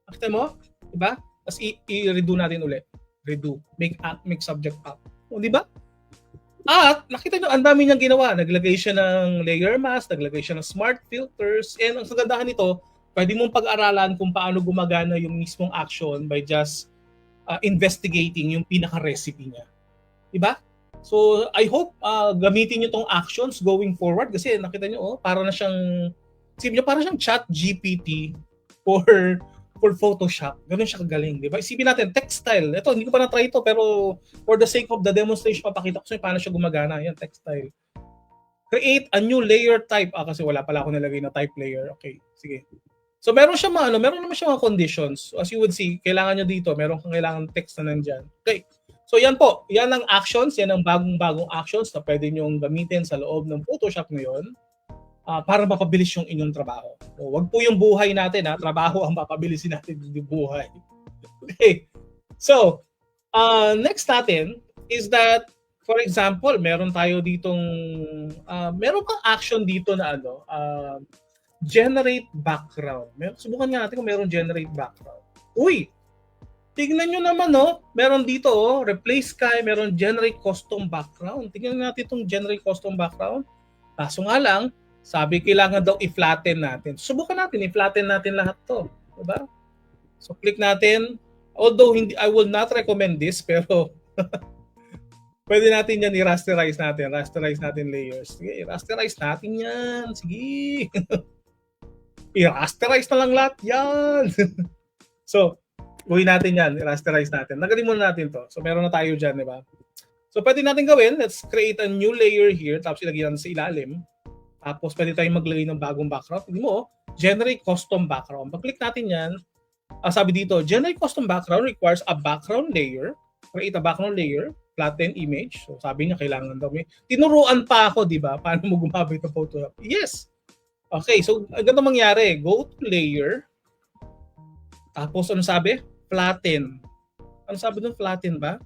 Nakita mo? Diba? Tapos i-redo natin ulit. Redo. Make subject pop. O, di ba? At nakita nyo, ang dami niyang ginawa. Naglagay siya ng layer mask, naglagay siya ng smart filters, and ang kagandahan nito, pwede mong pag-aralan kung paano gumagana yung mismong action by just investigating yung pinaka-recipe niya. Di ba? So, I hope gamitin nyo tong actions going forward kasi nakita nyo, para na siyang, isipin nyo, para siyang chat GPT for Photoshop. Ganun siya kagaling, di ba? Isipin natin, textile. Ito, hindi ko pa na-try ito, pero for the sake of the demonstration, papakita ko sa inyo paano siya gumagana. Yan, textile. Create a new layer type. Kasi wala pala ako nilagay na type layer. Okay, sige. So, meron naman siya mga conditions. So, as you would see, kailangan nyo dito, meron kang kailangan text na nandyan. Okay. So, yan po. Yan ang actions. Yan ang bagong actions na pwede nyong gamitin sa loob ng Photoshop ngayon. Para mapabilis yung inyong trabaho. So, wag po yung buhay natin, trabaho ang mapabilisin natin yung buhay. Okay. So, next natin is that, for example, meron tayo ditong, meron kang action dito na generate background. Subukan nga natin kung meron generate background. Uy! Tignan nyo naman, meron dito, replace sky, meron generate custom background. Tignan natin itong generate custom background. Kaso nga lang, sabi, kailangan daw i-flatten natin. Subukan natin, i-flatten natin lahat to. Diba? So, click natin. Although, I will not recommend this, pero pwede natin yan i-rasterize natin. Rasterize natin layers. Sige, i-rasterize natin yan. Sige. I-rasterize na lang lahat yan. So, gawin natin yan. I-rasterize natin. Nagaling muna natin to. So, meron na tayo dyan, diba? So, pwede natin gawin. Let's create a new layer here. Tapos, ilagyan natin sa ilalim. Tapos, pwede tayong maglagay ng bagong background. Hindi mo, generate custom background. Pag-click natin yan, sabi dito, generate custom background requires a background layer. Create a background layer, flatten image. So, sabi niya, kailangan daw. Tinuruan pa ako, di ba? Paano mo gumamit ng Photoshop? Yes! Okay, so, ganito mangyari. Go to layer. Tapos, ano sabi? Flatten. Ano sabi doon? Flatten ba?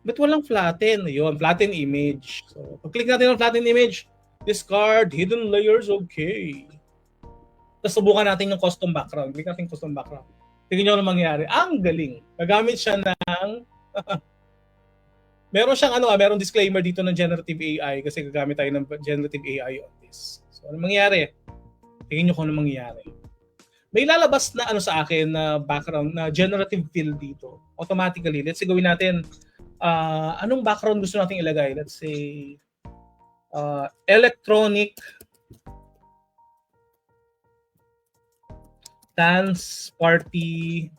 Ba't walang flatten? Ayun, flatten image. So, pag-click natin ng flatten image, discard, hidden layers, okay. Tapos subukan natin yung custom background. Click natin custom background. Tingnan nyo ano mangyayari. Ang galing. Gagamit siya ng... meron siyang meron disclaimer dito ng generative AI kasi gagamit tayo ng generative AI on this. So, ano mangyayari? Tingnan nyo kung ano mangyayari. May lalabas na sa akin na background, na generative fill dito. Automatically. Let's say gawin natin anong background gusto nating ilagay? Let's say electronic dance party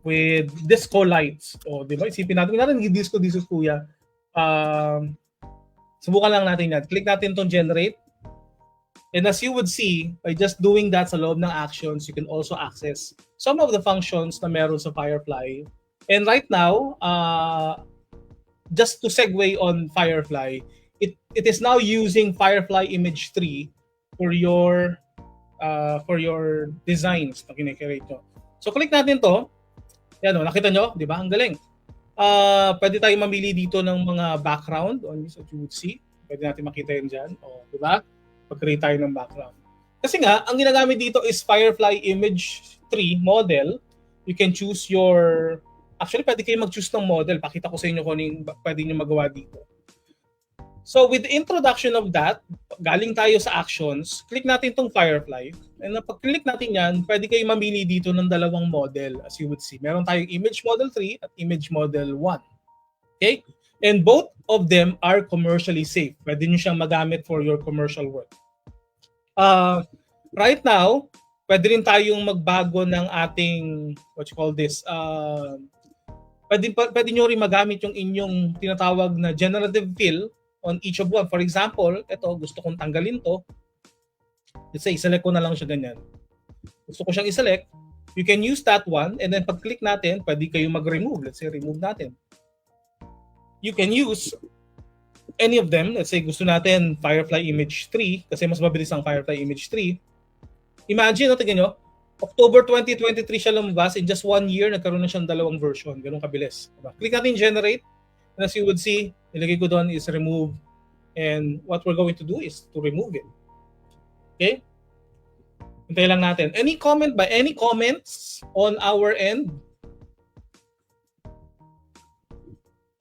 with disco lights. O, di ba? Isipin natin, disco kuya. Subukan lang natin yan. Click natin itong generate. And as you would see, by just doing that sa loob ng actions, you can also access some of the functions na meron sa Firefly. And right now, just to segue on Firefly, it is now using Firefly Image 3 for your designs na kine-create nyo. So click natin to. Yan o, nakita nyo, di ba? Ang galing. Pwede tayo mamili dito ng mga background on this, as you would see. Pwede natin makita yun dyan. O, di ba? Pag-create tayo ng background. Kasi nga, ang ginagamit dito is Firefly Image 3 model. You can choose your... Actually, pwede kayo mag-choose ng model. Pakita ko sa inyo kung pwede nyo magawa dito. So, with the introduction of that, galing tayo sa actions, click natin itong Firefly. And pag-click natin yan, pwede kayo mamili dito ng dalawang model, as you would see. Meron tayong Image Model 3 at Image Model 1. Okay? And both of them are commercially safe. Pwede nyo siyang magamit for your commercial work. Right now, pwede rin tayong magbago ng ating, what you call this, pwede nyo rin magamit yung inyong tinatawag na generative fill on each of one. For example, ito, gusto kong tanggalin to. Let's say, select ko na lang siya ganyan. Gusto ko siyang iselect. You can use that one, and then pag-click natin, pwede kayo mag-remove. Let's say, remove natin. You can use any of them. Let's say, gusto natin Firefly Image 3, kasi mas mabilis ang Firefly Image 3. Imagine, tingnan nyo, October 2023 siya lumabas. In just 1 year, nagkaroon na siyang dalawang version. Ganun kabilis. Diba? Click natin generate. And as you would see, nilagay ko doon is remove. And what we're going to do is to remove it. Okay? Hintay lang natin. Any comments on our end?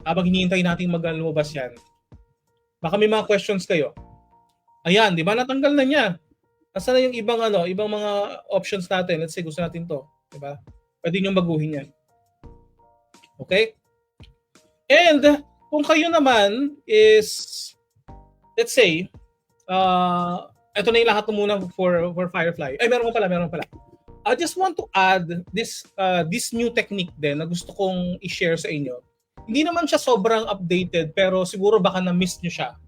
Habang hinihintay natin lumabas yan. Baka may mga questions kayo. Ayan, di ba? Natanggal na niya. Nasaan na yung ibang mga options natin? Let's say gusto natin to, di ba? Pwede niyo baguhin yan. Okay? And kung kayo naman is, let's say, ito na yung lahat muna for Firefly. Ay, meron pala. I just want to add this new technique din na gusto kong i-share sa inyo. Hindi naman siya sobrang updated, pero siguro baka na-miss nyo siya.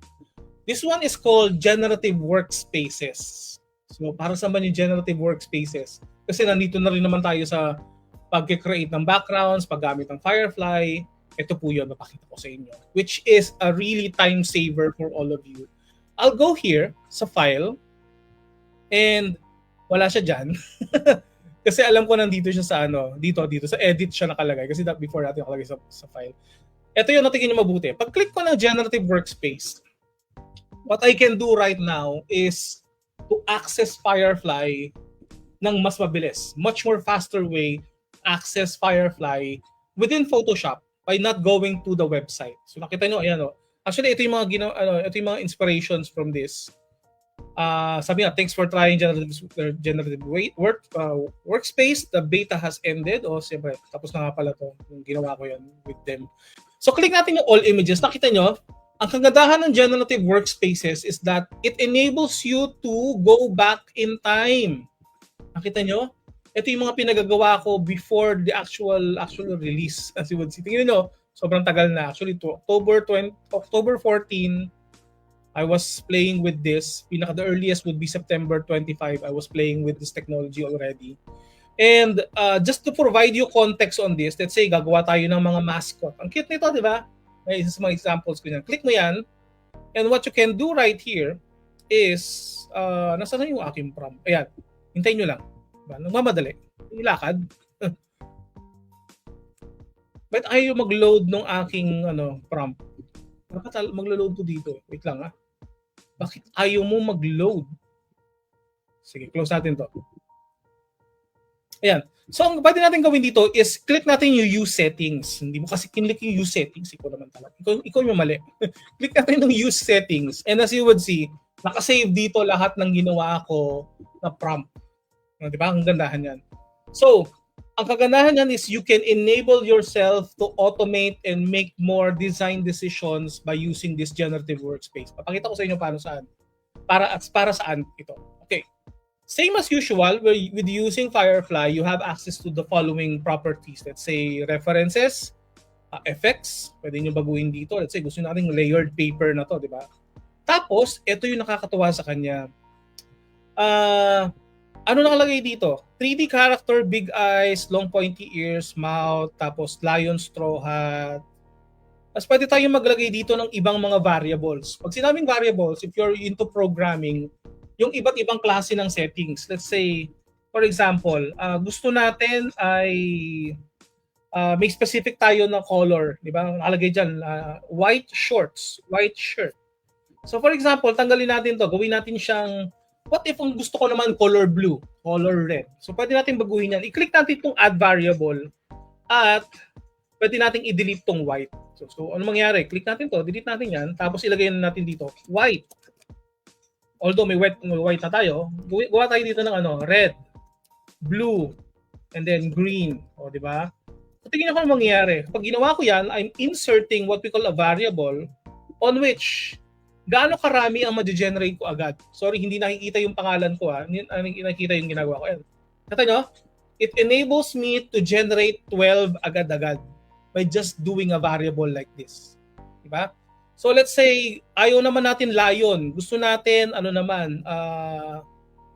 This one is called Generative Workspaces. So, para sa man yung Generative Workspaces? Kasi nandito na rin naman tayo sa pag-create ng backgrounds, paggamit ng Firefly. Ito po yun, napakita ko sa inyo. Which is a really time saver for all of you. I'll go here sa file and wala siya dyan. Kasi alam ko nandito siya sa dito sa edit siya nakalagay. Kasi before natin nakalagay sa file. Ito yung natingin nyo mabuti. Pag-click ko ng Generative Workspace, what I can do right now is to access Firefly ng mas mabilis. Much more faster way access Firefly within Photoshop by not going to the website. So nakita nyo, ayan o. Actually, ito yung mga inspirations from this. Sabi nga, thanks for trying generative workspace. The beta has ended. O, siyempre, tapos na nga pala to. Yung ginawa ko yan with them. So, click natin yung all images. Nakita nyo, ang kagandahan ng generative workspaces is that it enables you to go back in time. Nakita nyo? Ito yung mga pinagagawa ko before the actual release. As you would see. Tingnan nyo, sobrang tagal na. Actually, to October 14, I was playing with this. The earliest would be September 25. I was playing with this technology already. And just to provide you context on this, let's say gagawa tayo ng mga mascot. Ang cute nito, di ba? May isa sa mga examples ko yan. Click mo yan. And what you can do right here is, nasa na yung aking prompt? Ayan, hintayin nyo lang. Diba? Nagmamadali. Ilakad. Ba't ayaw mag-load ng aking prompt? Bakit mag-load to dito? Wait lang Bakit ayaw mo mag-load? Sige, close natin to. Ayan. So, ang pwede natin gawin dito is click natin yung use settings. Hindi mo kasi kinlik yung use settings. Ikaw naman talaga. Ikaw yung mali. Click natin yung use settings. And as you would see, nakasave dito lahat ng ginawa ko na prompt. Di ba? Ang gandahan yan. So, ang kagandahan yan is you can enable yourself to automate and make more design decisions by using this generative workspace. Papakita ko sa inyo saan. Para saan ito. Okay. Same as usual, with using Firefly, you have access to the following properties. Let's say references, effects, pwede nyo baguhin dito. Let's say gusto nating layered paper na to, di ba? Tapos, ito yung nakakatuwa sa kanya. Ano nakalagay dito? 3D character, big eyes, long pointy ears, mouth, tapos lion straw hat. Tapos pwede tayong maglagay dito ng ibang mga variables. Pag sinabing variables, if you're into programming, yung iba't ibang klase ng settings. Let's say, for example, gusto natin ay may specific tayo na color. Di ba? Nakalagay dyan, white shorts, white shirt. So for example, tanggalin natin to, gawin natin siyang, what if ang gusto ko naman color blue, color red? So pwede natin baguhin yan. I-click natin itong add variable at pwede natin i-delete tong white. So ano mangyari? Click natin to, delete natin yan, tapos ilagay natin dito, white. Although may white na tayo, gawa tayo dito ng red, blue, and then green. O, di ba? So tingnan ko ano mangyayari. Pag ginawa ko yan, I'm inserting what we call a variable on which gaano karami ang ma-generate ko agad. Sorry, hindi nakikita yung pangalan ko ha. Nakikita yung ginagawa ko. Yan. Kata nyo, it enables me to generate 12 agad-agad by just doing a variable like this. Diba? So let's say, ayaw naman natin lion. Gusto natin,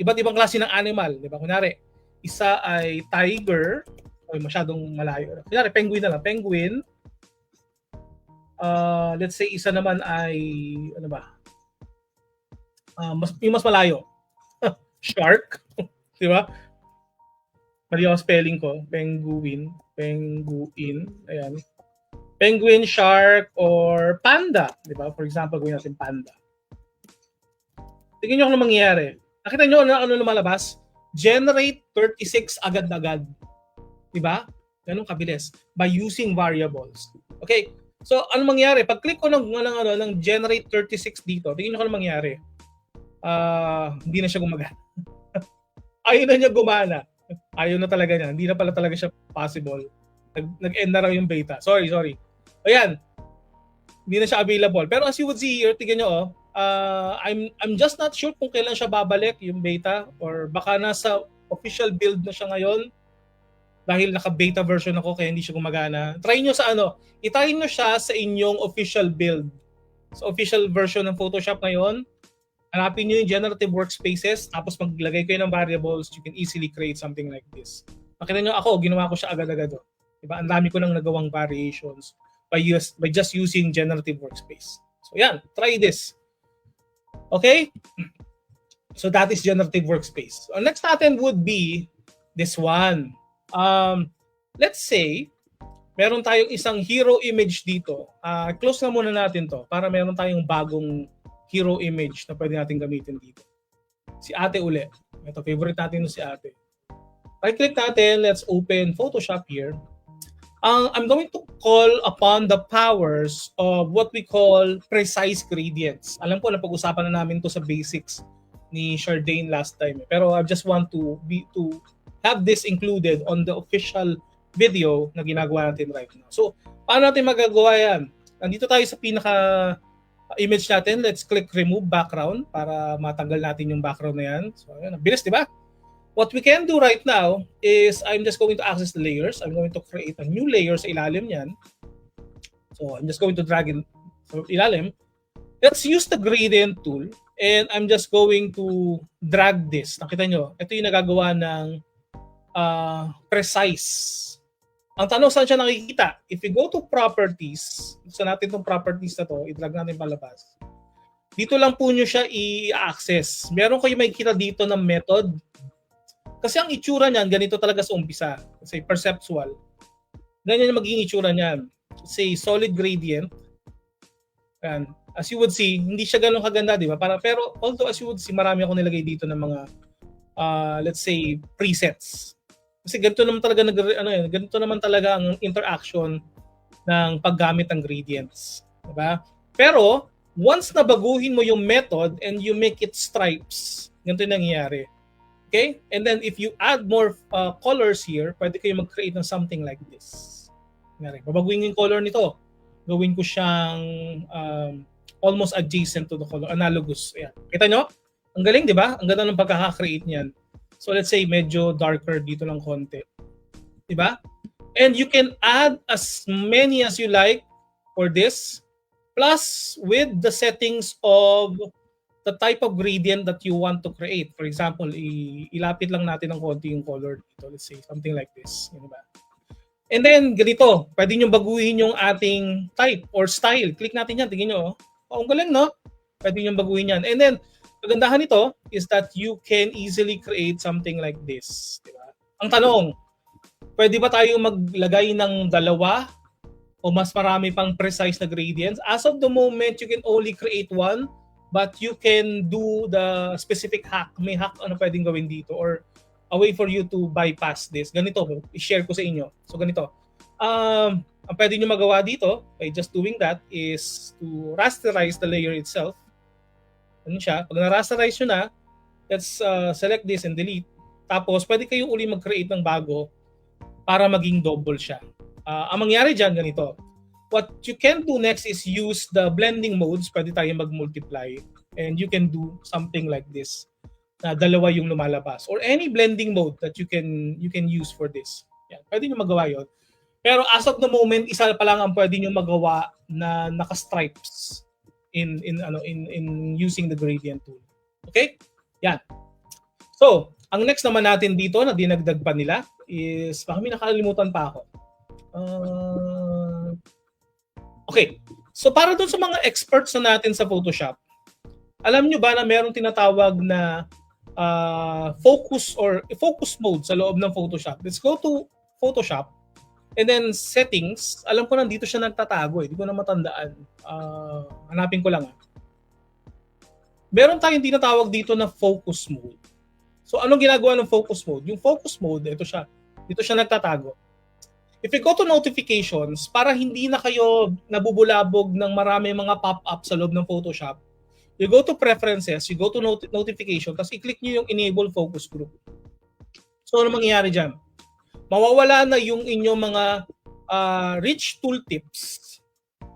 iba't ibang klase ng animal. Diba? Kunyari, isa ay tiger. Ay, masyadong malayo. Kunyari, penguin na lang. Penguin. Let's say isa naman ay yung mas malayo. Shark, di ba? Mali yung spelling ko, penguin, ayan. Penguin, shark, or panda, di ba? For example, gawin natin panda. Tingnan nyo kung ano mangyayari. Nakita nyo ano lumalabas? Generate 36 agad-agad. Di ba? Ganun kabilis. By using variables. Okay. So, ano mangyari? Pag click ko ng generate 36 dito, tingnan nyo kung ano mangyari. Hindi na siya gumagana. Ayaw na niya gumana. Ayaw na talaga niya. Hindi na pala talaga siya possible. Nag-end na raw yung beta. Sorry. Ayan. Hindi na siya available. Pero as you would see here, tingnan nyo, I'm just not sure kung kailan siya babalik yung beta or baka nasa official build na siya ngayon. Dahil naka-beta version ako kaya hindi siya gumagana. Try nyo sa itry nyo siya sa inyong official build. So official version ng Photoshop ngayon, hanapin nyo yung generative workspaces, tapos maglagay kayo ng variables, you can easily create something like this. Makita nyo ako, ginawa ko siya agad-agad. Diba? Ang dami ko nang nagawang variations by just using generative workspace. So yan, try this. Okay? So that is generative workspace. So, next natin would be this one. Let's say, meron tayong isang hero image dito. Close na muna natin to para meron tayong bagong hero image na pwede natin gamitin dito. Si ate uli. Ito, favorite natin si ate. Right-click natin. Let's open Photoshop here. I'm going to call upon the powers of what we call precise gradients. Alam ko, napag-usapan na namin to sa basics ni Shardane last time. Pero I just want to have this included on the official video na ginagawa natin right now. So, paano natin magagawa yan? Nandito tayo sa pinaka-image natin. Let's click remove background para matanggal natin yung background na yan. So, ayan. Bilis, di ba? What we can do right now is I'm just going to access the layers. I'm going to create a new layer sa ilalim yan. So, I'm just going to drag in sa ilalim. Let's use the gradient tool and I'm just going to drag this. Nakita nyo, ito yung nagagawa ng precise. Ang tanong, saan siya nakikita? If you go to properties, gusto natin itong properties na to, i-drag natin palabas. Dito lang po nyo siya i-access. Meron kayo makikita dito ng method. Kasi ang itsura niyan, ganito talaga sa umpisa. Kasi perceptual. Ganyan yung magiging itsura niyan. Say solid gradient. And as you would see, hindi siya ganun kaganda, di ba? Pero although as you would see, marami ako nilagay dito ng mga let's say presets. Kasi ganito naman talaga ganito naman talaga ang interaction ng paggamit ng gradients, di ba? Pero once na baguhin mo yung method and you make it stripes, ganito yung nangyayari. Okay? And then if you add more colors here, pwede kayo mag-create ng something like this. Babaguhin yung color nito. Gawin ko siyang almost adjacent to the color, analogous. Ayan. Kita nyo? Ang galing, di ba? Ang ganda ng pagkaka-create niyan. So let's say medyo darker dito ng konti. Di ba? And you can add as many as you like for this. Plus with the settings of the type of gradient that you want to create. For example, ilapit lang natin ng konti yung color dito. Let's say something like this. Yun ba? And then, ganito. Pwede nyo baguhin yung ating type or style. Click natin yan. Tingnan nyo. Oh, ang galing, no? Pwede nyo baguhin yan. And then, kagandahan nito is that you can easily create something like this. Diba? Ang tanong, pwede ba tayo maglagay ng dalawa o mas marami pang precise na gradients? As of the moment, you can only create one, but you can do the specific hack. May hack ano pwedeng gawin dito or a way for you to bypass this. Ganito, i-share ko sa inyo. So ganito. Ang pwede nyo magawa dito by just doing that is to rasterize the layer itself. Ano siya? Pag na-rasterize nyo na, let's select this and delete. Tapos pwede kayo uli mag-create ng bago para maging double siya. Ang mangyari dyan, ganito. What you can do next is use the blending modes. Pwede tayo mag-multiply. And you can do something like this. Na dalawa yung lumalabas. Or any blending mode that you can use for this. Yan. Pwede nyo magawa yun. Pero as of the moment, isa pa lang ang pwede nyo magawa na naka-stripes in using the gradient tool. Okay? Yan. So, ang next naman natin dito na dinagdag pa nila is, baka may nakalimutan pa ako. Okay. So, para doon sa mga experts na natin sa Photoshop, alam nyo ba na meron tinatawag na focus mode sa loob ng Photoshop? Let's go to Photoshop and then settings. Alam ko nandito siya nagtatago eh. Hindi ko na matandaan. Hanapin ko lang. Meron tayong tinatawag dito na focus mode. So anong ginagawa ng focus mode? Yung focus mode, ito siya. Dito siya nagtatago. If you go to notifications, para hindi na kayo nabubulabog ng marami mga pop-up sa loob ng Photoshop, you go to preferences, you go to notification, tapos i-click nyo yung enable focus group. So ano mangyayari dyan? Mawawala na yung inyong mga rich tooltips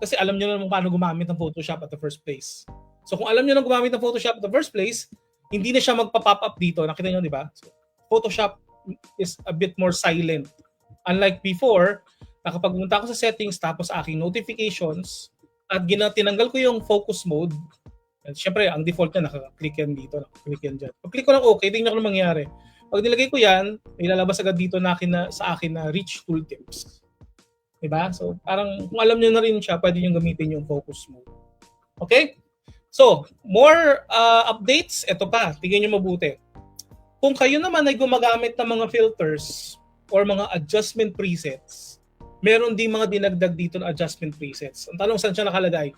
kasi alam nyo na naman paano gumamit ng Photoshop at the first place. So kung alam nyo na gumamit ng Photoshop at the first place, hindi na siya magpa-pop up dito. Nakita nyo, di ba? So, Photoshop is a bit more silent. Unlike before, kapag pumunta ako sa settings tapos aking notifications at tinanggal ko yung focus mode, at syempre, ang default niya, nakaklik yan dito, nakaklik yan dyan. Pag-click ko lang okay, tingnan ko na mangyari. Pag nilagay ko yan, ilalabas agad dito sa akin na rich tooltips. Diba? So, parang kung alam nyo na rin siya, pwede nyo gamitin yung focus mode. Okay? So, more updates. Ito pa, tingnan nyo mabuti. Kung kayo naman ay gumagamit ng mga filters or mga adjustment presets, meron din mga dinagdag dito na adjustment presets. Ang tanong, saan siya nakalagay?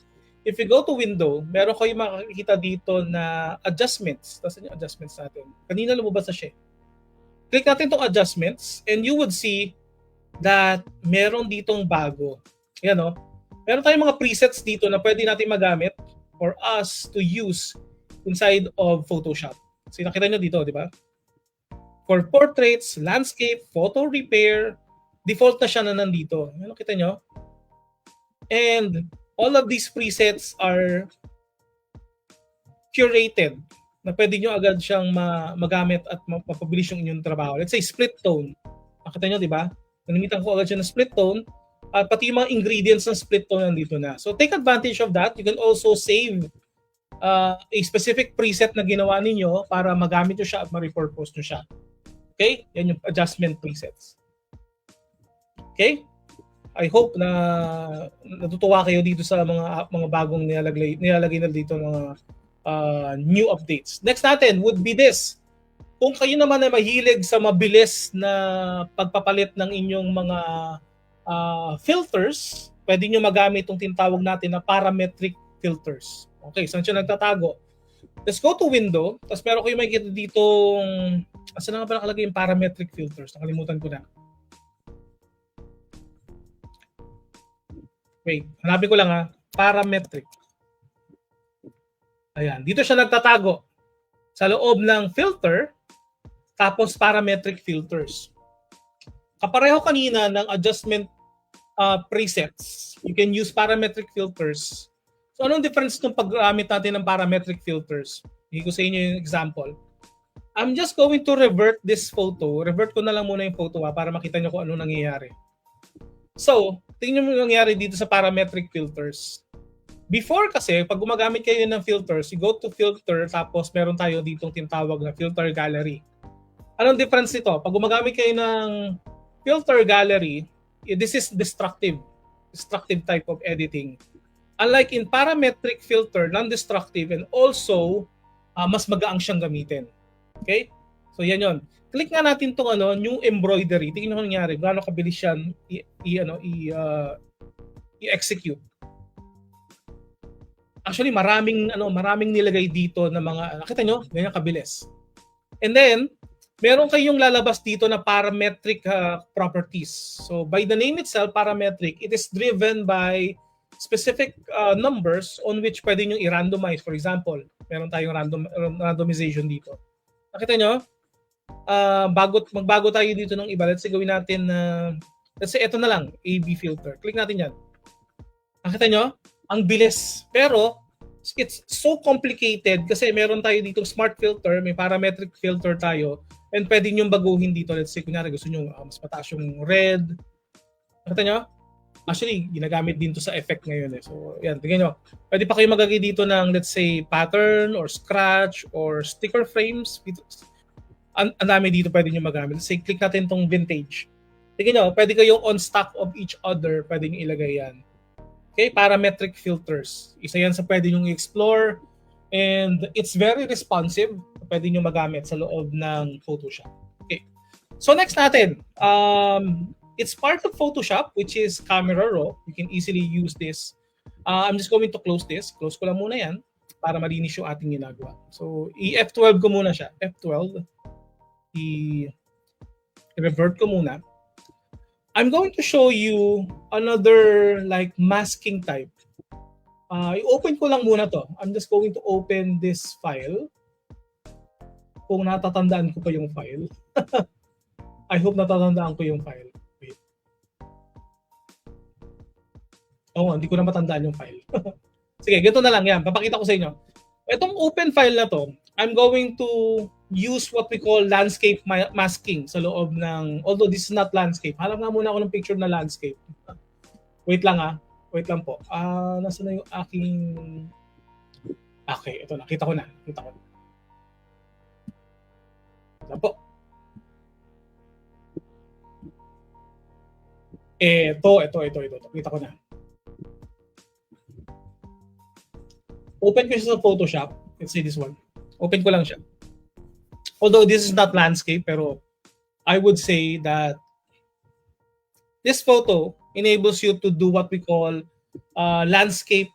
If you go to window, meron kayo makikita dito na adjustments. Tapos yung adjustments natin. Kanina lumabas na siya. Click natin itong adjustments and you would see that meron ditong bago. Yan o. Meron tayong mga presets dito na pwede natin magamit for us to use inside of Photoshop. So nakita nyo dito, di ba? For portraits, landscape, photo repair, default na siya na nandito. Yan, nakita nyo? And all of these presets are curated na pwede nyo agad siyang magamit at mapabilis yung inyong trabaho. Let's say split tone. Nakita nyo, di ba? Nanimitan ko agad siya ng split tone at pati yung mga ingredients ng split tone nandito na. So take advantage of that. You can also save a specific preset na ginawa ninyo para magamit nyo siya at ma-repurpose nyo siya. Okay? Yan yung adjustment presets. Okay? I hope na natutuwa kayo dito sa mga bagong nilalagay na dito mga new updates. Next natin would be this. Kung kayo naman ay mahilig sa mabilis na pagpapalit ng inyong mga filters, pwede nyo magamit itong tinatawag natin na parametric filters. Okay, saan siya nagtatago? Let's go to window. Tapos meron kayo makikita ditong, saan nga ba nakalagay yung parametric filters? Nakalimutan ko na. Wait, hanapin ko lang ha. Parametric. Ayan, dito siya nagtatago. Sa loob ng filter, tapos parametric filters. Kapareho kanina ng adjustment presets. You can use parametric filters. So anong difference ng paggamit natin ng parametric filters? Hindi ko sa inyo yung example. I'm just going to revert this photo. Revert ko na lang muna yung photo para makita nyo kung ano nangyayari. So, tingnan mo yung nangyayari dito sa parametric filters. Before kasi, pag gumagamit kayo ng filters, you go to filter, tapos meron tayo ditong tinatawag na filter gallery. Anong difference nito? Pag gumagamit kayo ng filter gallery, this is destructive type of editing. Unlike in parametric filter, non-destructive, and also mas magaang siyang gamitin. Okay? So yan yon. Click nga natin tong new embroidery. Tingnan mo nangyari, gaano kabilis yan i-execute. Actually, maraming nilagay dito na mga, nakita nyo, ganyan kabilis. And then, meron kayong lalabas dito na parametric properties. So by the name itself, parametric, it is driven by specific numbers on which pwede nyo i-randomize. For example, meron tayong randomization dito. Nakita nyo? Magbago tayo dito ng iba. Let's say gawin natin let's say ito na lang, AB filter. Click natin yan. Nakita nyo? Ang bilis. Pero, it's so complicated kasi meron tayo dito smart filter, may parametric filter tayo, and pwede nyo baguhin dito. Let's say, kunyari gusto nyo mas mataas yung red. Nakita nyo? Actually, ginagamit din to sa effect ngayon. So, yan. Tingnan nyo. Pwede pa kayo magagay dito ng, let's say, pattern or scratch or sticker frames. Ang dami dito pwede nyo magamit. Let's say, click natin tong vintage. Tingnan nyo, pwede kayong on stack of each other, pwede nyo ilagay yan. Okay, parametric filters. Isa yan sa pwede nyo i-explore, and it's very responsive. Pwede nyo magamit sa loob ng Photoshop. Okay. So next natin, it's part of Photoshop, which is Camera Raw. You can easily use this. I'm just going to close this. Close ko lang muna yan para malinis yung ating ginagawa. So, i-F12 ko muna siya. F12. I-revert ko muna. I'm going to show you another like masking type. I-open ko lang muna to. I'm just going to open this file. Kung natatandaan ko pa yung file. I hope natatandaan ko yung file. Wait. Hindi ko na matandaan yung file. Sige, ganito na lang yan. Papakita ko sa inyo. Itong open file na to, I'm going to use what we call landscape masking sa loob ng, although this is not landscape. Hanap nga muna ako ng picture na landscape. Wait lang Wait lang po. Nasaan na yung aking... Okay, ito. Nakita ko na. Ito po. Ito. Kita ko na. Open ko siya sa Photoshop. Let's say this one. Open ko lang siya. Although this is not landscape, pero I would say that this photo enables you to do what we call landscape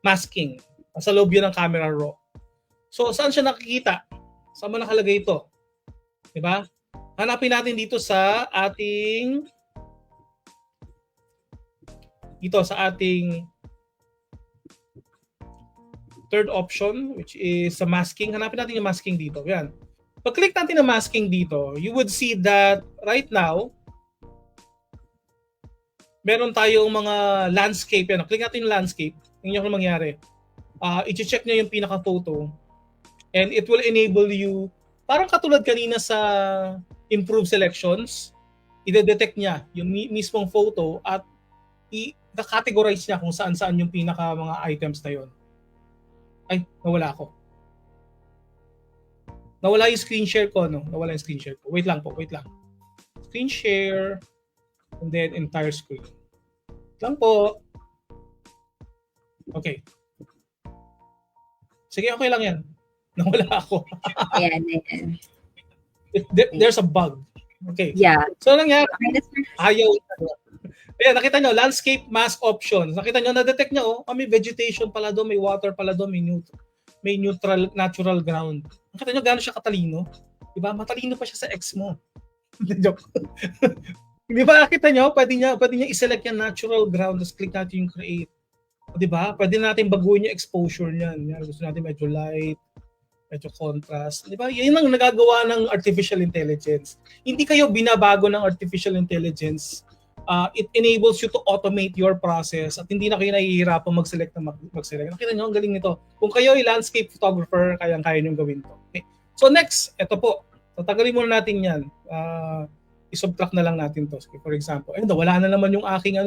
masking. Sa loob yun ng Camera Raw. So, saan siya nakikita? Saan mo nakalagay ito? Diba? Hanapin natin dito sa ating third option, which is sa masking. Hanapin natin yung masking dito. Yan. Pag-click natin na masking dito, you would see that right now, meron tayong mga landscape. Yan. Click natin yung landscape. Tingnan nyo kung mangyari. I-check nyo yung pinaka-photo. And it will enable you, parang katulad kanina sa improve selections, i-detect niya yung mismong photo at i-categorize niya kung saan-saan yung pinaka mga items na yun. Ay, nawala ako. Nawala yung screen share ko, no? Nawala yung screen share ko. Wait lang. Screen share, and then entire screen. Wait lang po. Okay. Sige, okay lang yan. Nawala ako. Ayan. There's a bug. Okay. Yeah. So, nangyari? Okay, Ayaw. Ayan, nakita nyo, landscape mask options. Nakita nyo, na-detect nyo, may vegetation pala doon, may water pala doon, may neutral, natural ground. Nakita nyo, gano'n siya katalino? Diba? Matalino pa siya sa ex mo. Joke. Diba, nakita nyo, pwede niya i-select yung natural ground, tapos click natin yung create. Diba? Pwede natin baguhin yung exposure niyan. Gusto natin medyo light, medyo contrast. Diba? Yan ang nagagawa ng artificial intelligence. Hindi kayo binabago ng artificial intelligence It enables you to automate your process at hindi na kayo nahihirapan mag-select na mag-select. Nakita nyo, ang galing nito. Kung kayo ay landscape photographer, kayang-kaya nyo gawin to. Okay. So next, ito po. Tatagalin muna natin yan. I-subtract na lang natin to. So, for example, wala na naman yung aking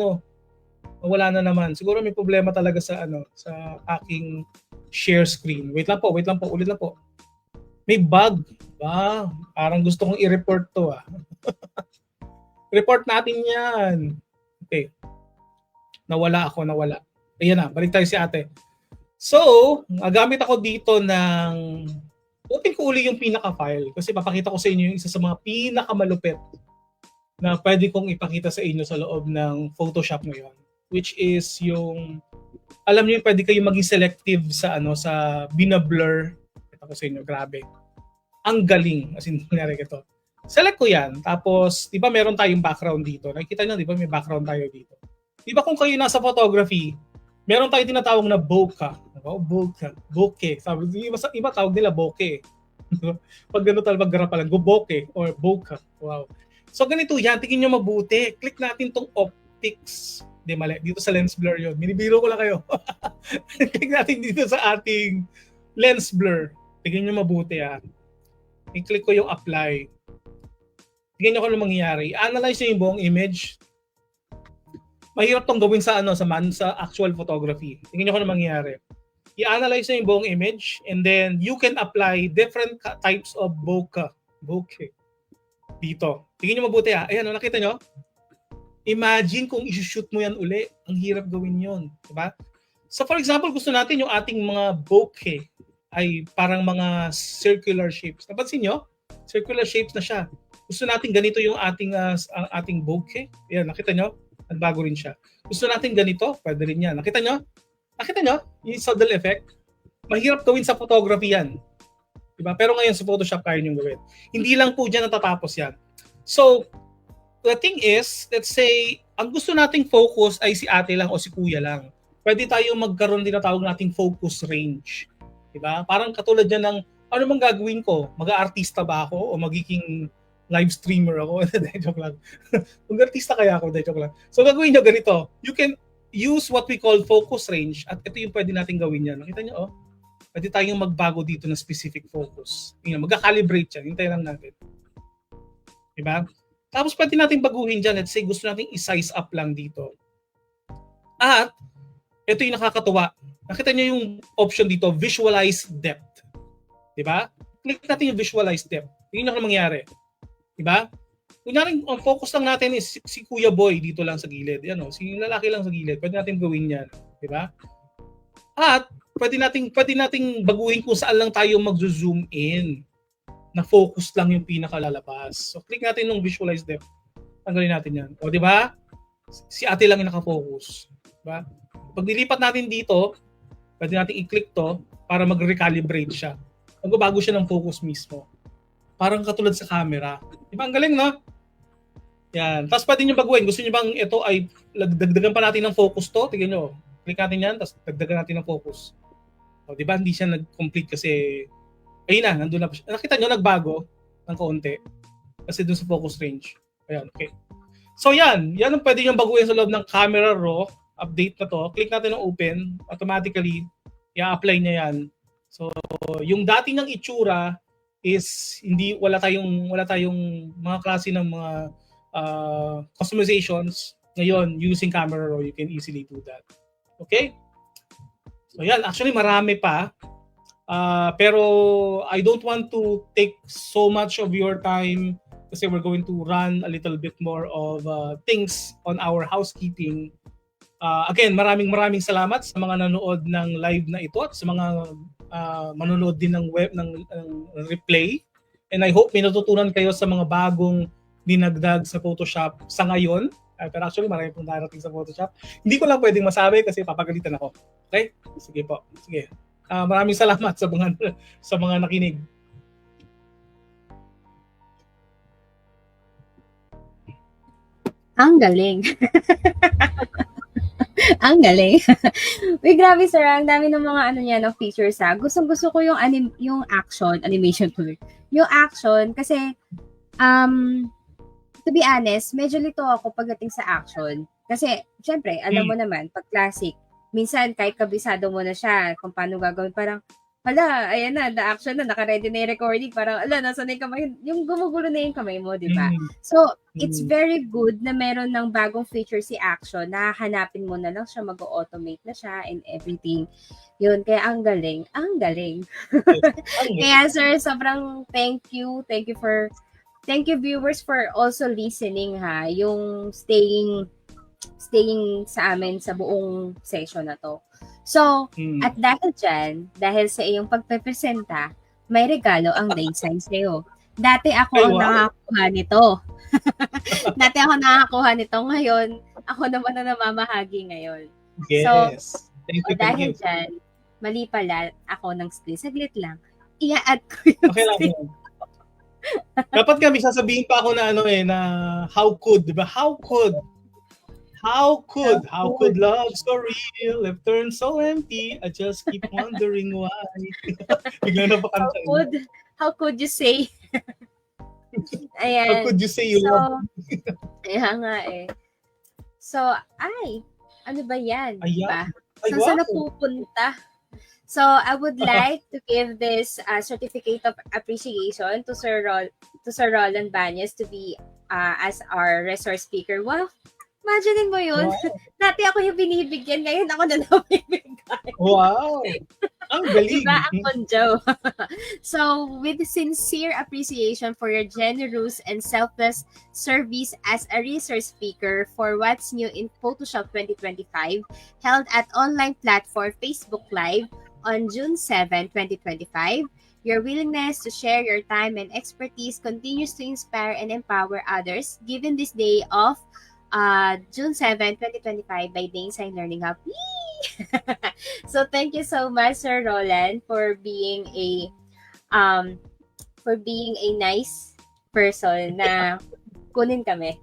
wala na naman. Siguro may problema talaga sa sa aking share screen. Wait lang po, ulit lang po. May bug. Parang gusto kong i-report to Report natin yan. Okay. Nawala. Ayan na, balik tayo si ate. So, gamit ako dito ng open ko uli yung pinaka-file kasi papakita ko sa inyo yung isa sa mga pinakamalupit na pwede kong ipakita sa inyo sa loob ng Photoshop ngayon, which is yung alam niyo pwede kayo maging selective sa sa binablur. Ito ko sa inyo, grabe. Ang galing, as in nangyari ito. Select ko yan. Tapos, di ba meron tayong background dito? Nakikita nyo, di ba may background tayo dito? Di ba kung kayo nasa photography, meron tayong tinatawag na bokeh. Bokeh. Sabi, iba tawag nila bokeh. Pag gano'n talaga mag-graph lang, bokeh or bokeh. Wow. So, ganito yan. Tingin nyo mabuti. Click natin tong optics. Di mali. Dito sa lens blur yun. Minibiro ko lang kayo. Click natin dito sa ating lens blur. Tingin nyo mabuti I-click ko yung apply. Tingnan nyo kung ano mangyayari. Analyze nyo yung buong image. Mahirap tong gawin sa sa actual photography. Tingnan nyo kung ano mangyayari. I-analyze nyo yung buong image and then you can apply different types of bokeh. Dito. Tingnan nyo mabuti Ayan, nakita nyo? Imagine kung i-shoot mo yan uli. Ang hirap gawin yun. Diba? So for example, gusto natin yung ating mga bokeh ay parang mga circular shapes. Napansin nyo? Circular shapes na siya. Gusto natin ganito yung ating bokeh. Ayan, nakita nyo? Nagbago rin siya. Gusto natin ganito? Pwede rin yan. Nakita nyo? Yung subtle effect? Mahirap gawin sa photography yan. Diba? Pero ngayon sa Photoshop kaya nyo gawin. Hindi lang po dyan natatapos yan. So, the thing is, let's say, ang gusto nating focus ay si ate lang o si kuya lang. Pwede tayong magkaroon din na tawag nating focus range. Diba? Parang katulad yan ng, ano bang gagawin ko? Mag-aartista ba ako o magiging live streamer ako? Joke lang. Kung artista kaya ako, joke lang. So gagawin nyo ganito. You can use what we call focus range at ito yung pwede natin gawin yan. Nakita nyo, pwede tayong magbago dito ng specific focus. Magka-calibrate yan. Hintayin lang natin. Diba? Tapos pwede natin baguhin dyan. Let's say gusto natin i-size up lang dito. At ito yung nakakatuwa. Nakita nyo yung option dito, visualize depth. Diba? Click natin yung visualize depth. Tingnan nyo kung mangyayari. Diba? Kunyari, ang focus lang natin is si Kuya Boy dito lang sa gilid. Yan, si lalaki lang sa gilid. Pwede natin gawin yan. Diba? At pwede nating baguhin kung saan lang tayo mag-zoom in. Na focus lang yung pinakalalabas. So click natin yung visualize depth. Tanggalin natin yan. O diba? Si ate lang yung nakafocus. Diba? Pag nilipat natin dito, pwede natin i-click to para mag-recalibrate siya. Magbabago siya ng focus mismo. Parang katulad sa camera. Diba? Ang galing, no? Yan. Tapos pwede nyo baguhin. Gusto nyo bang ito ay dagdagan pa natin ng focus to? Tignan nyo. Click natin yan, tapos dagdagan natin ng focus. O, diba? Hindi siya nag-complete kasi ayun na, nandun na. Nakita nyo, nagbago ng kaunti. Kasi dun sa focus range. Ayan, okay. So yan. Yan ang pwede nyo baguhin sa loob ng camera raw. Update na to. Click natin ng open. Automatically, i-apply niya yan. So, yung dati ng itsura is wala tayong mga klase ng mga customizations. Ngayon, using camera raw, you can easily do that. Okay? So yan, actually marami pa. Pero I don't want to take so much of your time kasi we're going to run a little bit more of things on our housekeeping. Again, maraming salamat sa mga nanood ng live na ito at sa mga manonood din ng web ng replay. And I hope may natutunan kayo sa mga bagong dinagdag sa Photoshop sa ngayon. Pero actually, marami pong darating sa Photoshop. Hindi ko lang pwedeng masabi kasi papagalitan ako. Okay? Sige po. Sige. Maraming salamat sa mga nakinig. Ang galing. Ang galing. Uy, grabe sir, ang dami ng mga features ha. Gusto ko yung animation tool. Yung action kasi to be honest, medyo lito ako pagdating sa action. Kasi, syempre, alam mo naman, pag classic, minsan kahit kabisado mo na siya, kung paano gagawin, parang, hala, ayan na, the action na, naka-ready na yung recording, parang, ala, nasa na yung kamay, yung gumugulo na yung kamay mo, di ba? So, it's very good na meron ng bagong feature si action, na hanapin mo na lang siya, mag-automate na siya, and everything. Yun, kaya ang galing, ang galing. Kaya sir, sobrang thank you viewers for also listening ha, yung staying sa amin sa buong session na to. So, at dahil dyan, dahil sa iyong pagpepresenta, may regalo ang Dainsign sa'yo. Dati ako ang nakakuha nito. Ngayon, ako naman na namamahagi ngayon. Yes. So, thank you. Dahil dyan, mali pala ako ng screen. Saglit lang. I-add ko yung Okay lang. screen. Dapat kami sasabihin pa ako na na how could, di ba? How could love so real have turned so empty? I just keep wondering why. Bigla na pa kanta. How could you say? Ayan. How could you say you love me? Ayan nga eh. So, ano ba yan? Ayan. Diba? Ay, Saan wow. napupunta? So, I would like to give this certificate of appreciation to Sir Roland Banyes to be as our resource speaker. Wow! Imagine mo yun. Wow. Dati ako yung binibigyan, ngayon ako na nabibigyan. Wow! Ang galing. Diba ang konjo? So, with sincere appreciation for your generous and selfless service as a resource speaker for What's New in Photoshop 2025, held at online platform Facebook Live on June 7, 2025, your willingness to share your time and expertise continues to inspire and empower others, given this day of June 7, 2025 by Dainsign Learning Hub. So thank you so much, Sir Roland, for being a nice person na kunin kami.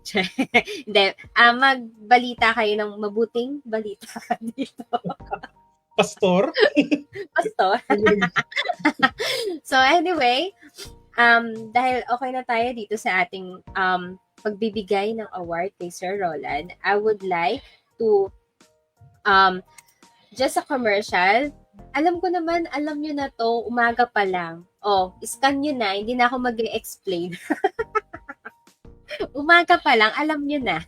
Hindi, magbalita kayo ng mabuting balita dito. Pastor? Pastor. So anyway, dahil okay na tayo dito sa ating pagbibigay ng award kay Sir Roland, I would like to just a commercial. Alam ko naman, alam nyo na to, umaga pa lang. Scan nyo na, hindi na ako mag-explain. Umaga pa lang, alam nyo na.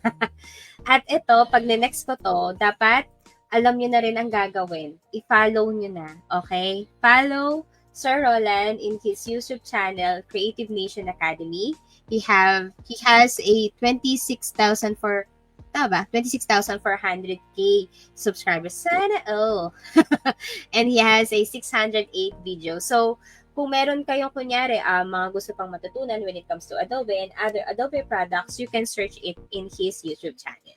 At ito, pag next ko to, dapat alam nyo na rin ang gagawin. I-follow nyo na, okay? Follow Sir Roland in his YouTube channel, Creative Nation Academy. He has a 26,400k subscribers. Sana and he has a 608 videos. So, kung meron kayong kunyari, mga gusto pang matutunan when it comes to Adobe and other Adobe products, you can search it in his YouTube channel.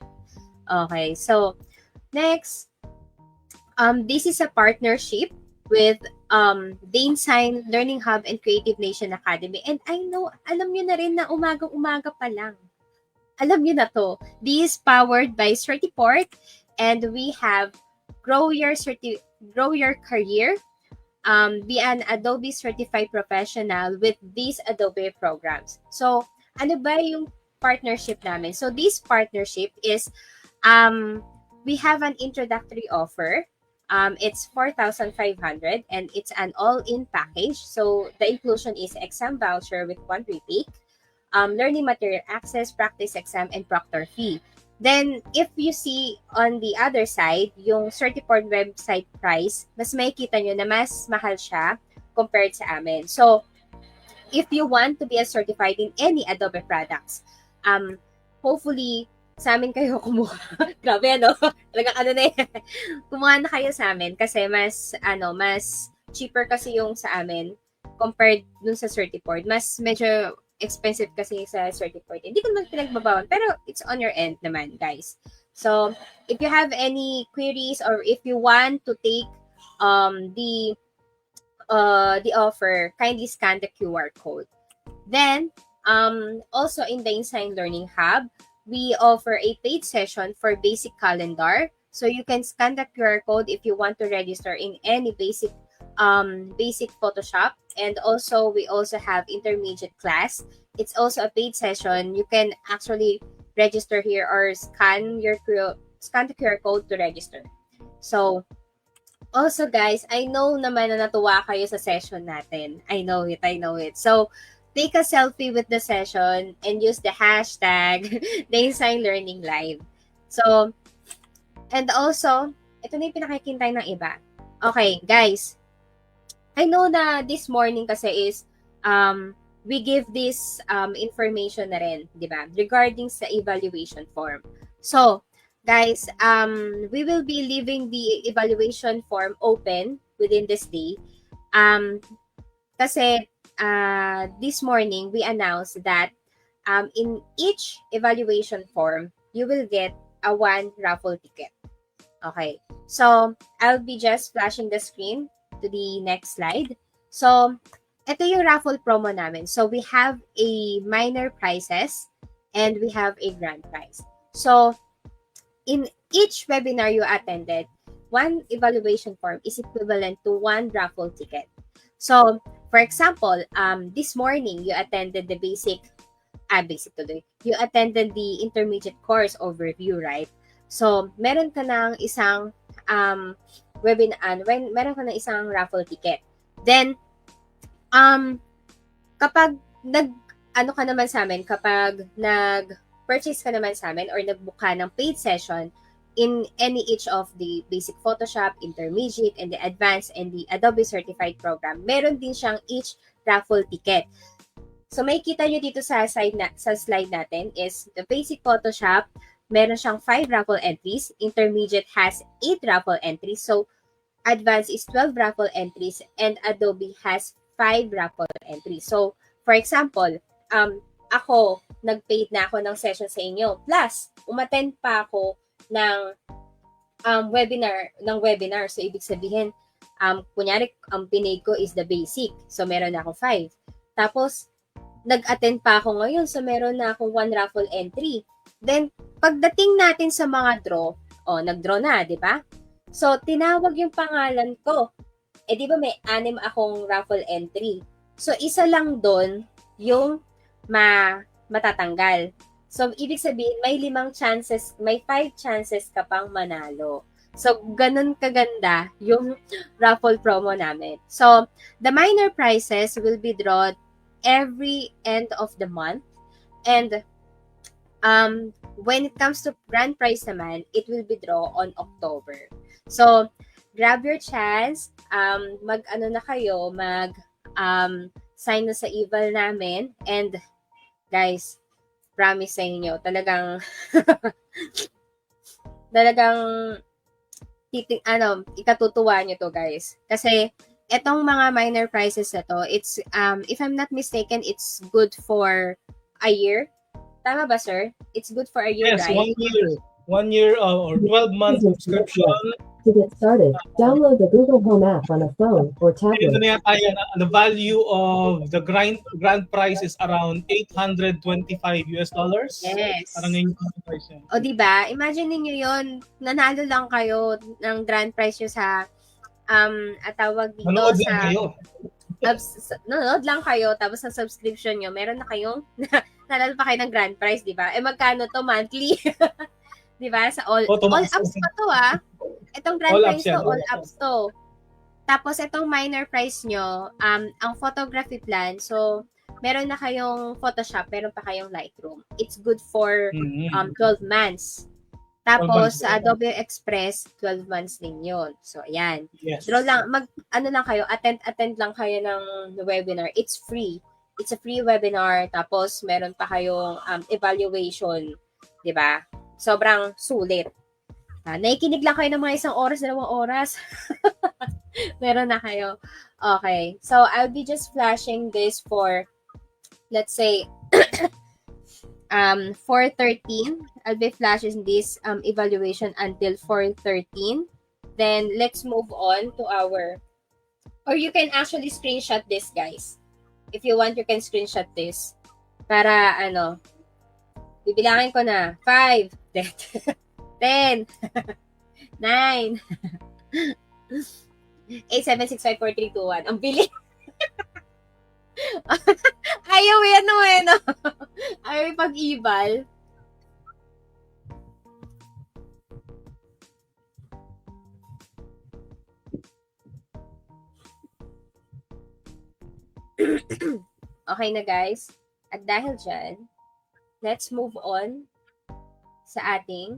Okay, so next, this is a partnership with Dainsign Learning Hub and Creative Nation Academy. And I know, alam nyo na rin na umaga pa lang. Alam nyo na to. This is powered by Certiport, and we have Grow Your Career, be an Adobe Certified Professional with these Adobe programs. So, ano ba yung partnership namin? So, this partnership is, we have an introductory offer. It's 4,500 and it's an all-in package. So, the inclusion is exam voucher with one retake, learning material access, practice exam, and proctor fee. Then, if you see on the other side, yung Certiport website price, mas makikita nyo na mas mahal siya compared sa amin. So, if you want to be certified in any Adobe products, hopefully, sa amin kayo kumuha. Grabe, ano? Talagang kumuha na kayo sa amin kasi mas cheaper kasi yung sa amin compared dun sa Certiport. Mas medyo expensive kasi sa Certiport. Hindi ko naman pinagbabawan, pero it's on your end naman, guys. So, if you have any queries or if you want to take the offer, kindly scan the QR code. Then, also in the Dainsign Learning Hub, we offer a paid session for basic calendar. So you can scan the QR code if you want to register in any basic basic Photoshop, and also we also have intermediate class. It's also a paid session. You can actually register here or scan the QR code to register. So, also guys, I know naman na natuwa kayo sa session natin. I know it. So, take a selfie with the session and use the hashtag Dainsign Learning Live. So, and also, ito na yung pinakikintay ng iba. Okay, guys. I know na this morning kasi is we give this information na rin, di ba? Regarding sa evaluation form. So, guys, we will be leaving the evaluation form open within this day. Kasi this morning, we announced that in each evaluation form, you will get a 1 raffle ticket. Okay. So, I'll be just flashing the screen to the next slide. So, ito yung raffle promo namin. So, we have a minor prizes and we have a grand prize. So, in each webinar you attended, 1 evaluation form is equivalent to 1 raffle ticket. So, for example, this morning you attended the you attended the intermediate course overview, right? So, meron ka ng isang meron ka ng isang raffle ticket. Then, kapag kapag nag-purchase ka naman sa amin or nag-book ka ng paid session in each of the basic Photoshop, intermediate, and the advanced, and the Adobe Certified program, meron din siyang each raffle ticket. So, may kita nyo dito sa slide natin is the basic Photoshop, meron siyang 5 raffle entries. Intermediate has 8 raffle entries. So, advanced is 12 raffle entries. And Adobe has 5 raffle entries. So, for example, ako, nag-paid na ako ng session sa inyo. Plus, umattend pa ako ng webinar. So, ibig sabihin, kunyari, ang pinay ko is the basic. So, meron na ako 5. Tapos, nag-attend pa ako ngayon. So, meron na akong 1 raffle entry. Then, pagdating natin sa mga draw, nag-draw na, di ba? So, tinawag yung pangalan ko. Di ba may 6 akong raffle entry. So, isa lang doon yung matatanggal. So, ibig sabihin, may 5 chances ka pang manalo. So, ganun kaganda yung raffle promo namin. So, the minor prizes will be drawn every end of the month. And when it comes to grand prize naman, it will be drawn on October. So, grab your chance. Sign na sa eval namin. And, guys, promise sa inyo, talagang ikatutuwa nyo to, guys. Kasi, etong mga minor prizes na to, it's, if I'm not mistaken, it's good for a year. Tama ba, sir? It's good for a year, Yes, right? 1 year. 1 year or 12-month subscription. To get started, download the Google Home app on a phone or Ito tablet. na yata yan. The value of the grand prize is around $825. Yes. Parang ngayon yung price yan. O, diba? Imagine niyo yon, nanalo lang kayo ng grand prize nyo sa, tawag dito Manood lang sa, kayo. nanood lang kayo, tapos sa subscription nyo, meron na kayong, nanalo pa kayo ng grand prize, diba? Magkano to monthly? Diba? Sa all apps pa to, Itong grand All prize apps to, yan, all apps to. Tapos, itong minor prize nyo, ang photography plan, so, meron na kayong Photoshop, meron pa kayong Lightroom. It's good for 12 months. Tapos, sa Adobe Express, 12 months din yun. So, ayan. Yes. Draw lang, lang kayo, attend lang kayo ng webinar. It's free. It's a free webinar. Tapos, meron pa kayong evaluation. Diba? Sobrang sulit. Nakikinig lang kayo ng mga 1 oras, 2 oras. Meron na kayo. Okay. So, I'll be just flashing this for, let's say, 4:13. I'll be flashing this evaluation until 4:13. Then, let's move on to or you can actually screenshot this, guys. If you want, you can screenshot this. Para, bibilangin ko na. 5, 10, 9, 8765431. Ang bilis. Ayaw yan no eh, no? Ayaw ipag-ibal. Okay na guys. At dahil dyan, let's move on sa ating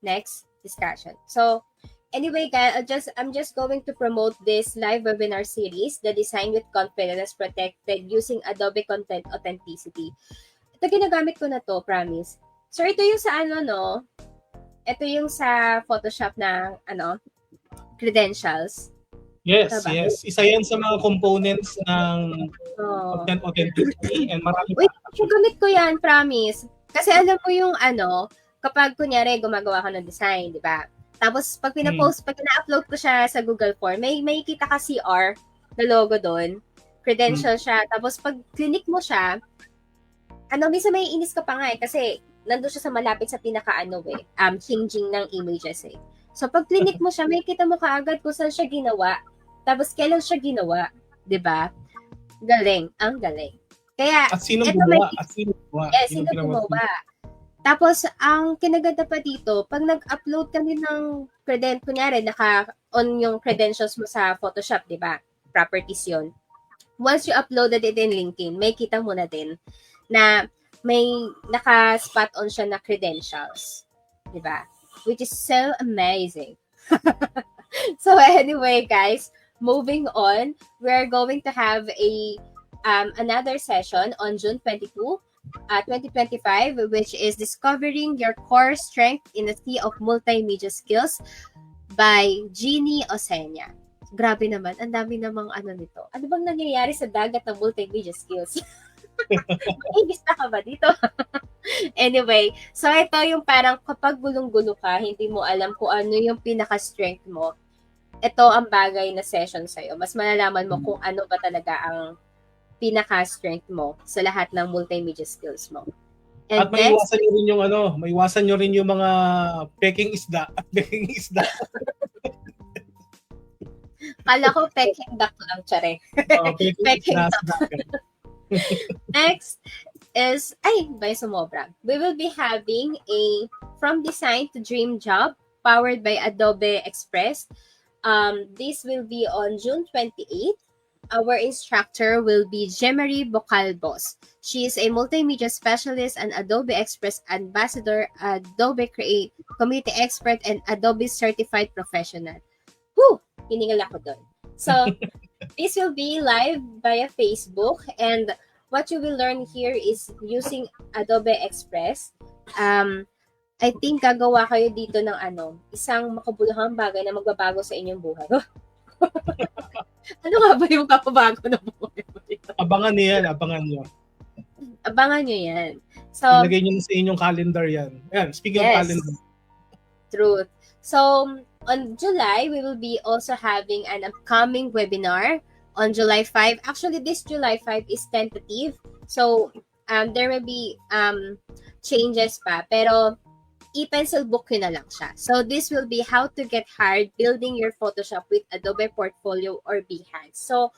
next discussion. So, anyway, guys, I'm just going to promote this live webinar series, The Design with Confidence Protected Using Adobe Content Authenticity. Ito ginagamit ko na to, promise. So, ito yung sa ano, no? Ito yung sa Photoshop na, credentials. Yes, Diba? yes. Isa yan sa mga components ng Oh. content authenticity and marami Wait, gamit ko yan, promise. Kasi alam mo yung kapag kunyari gumagawa ka ng design, di ba? Tapos pag pina-post, pag na-upload ko siya sa Google Form, may kita ka CR na logo doon. Credential siya. Tapos pag click mo siya, minsan may inis ka pa nga kasi nandun siya sa malapit sa changing ng images eh. So pag click mo siya, may kita mo kaagad kung saan siya ginawa. Tapos kailan siya ginawa, 'di ba? Galing, ang galing. Kaya at sino eto gumawa? may- At sino gumawa? Yes, sino gumawa. Tapos, ang kinaganda pa dito, pag nag-upload ka din ng kunyari, naka-on yung credentials mo sa Photoshop, di ba? Properties yun. Once you uploaded it in LinkedIn, may kita mo na din na may naka-spot on siya na credentials. Di ba? Which is so amazing. So anyway, guys, moving on, we're going to have another session on June 22, 2025, which is Discovering Your Core Strength in a Sea of Multimedia Skills by Jeannie Osenia. Grabe naman, ang dami namang nito. Ano bang nangyayari sa dagat ng multimedia skills? Maigis na ka ba dito? Anyway, so ito yung parang kapag gulong-gulo ka, hindi mo alam kung ano yung pinaka-strength mo. Ito ang bagay na session sa'yo. Mas malalaman mo kung ano ba talaga ang pinaka-strength mo sa lahat ng multimedia skills mo. And At maiwasan nyo rin yung maiwasan nyo rin yung mga peking isda. Peking isda. Kala ko peking duck lang, tsare. Peking Peking isda. Next is, by sumobra. We will be having a From Design to Dream Job powered by Adobe Express. This will be on June 28th. Our instructor will be Jemery Bocalbos. She is a multimedia specialist and Adobe Express ambassador, Adobe Community expert, and Adobe certified professional. Whew! Hiningal ako doon. So, this will be live via Facebook, and what you will learn here is using Adobe Express. I think gagawa kayo dito ng isang makabuluhang bagay na magbabago sa inyong buhay. Ano nga ba yung kapabago na buhay mo dito? Abangan niyo yan, abangan nyo. Abangan nyo yan. So, Ilagay nyo sa inyong calendar yan. Ayan, speaking of Yes. calendar. truth. So, on July, we will be also having an upcoming webinar on July 5. Actually, this July 5 is tentative. So, there will be changes pa. Pero, e-pencil book yun na lang siya. So, this will be how to get hired building your Photoshop with Adobe Portfolio or Behance. So,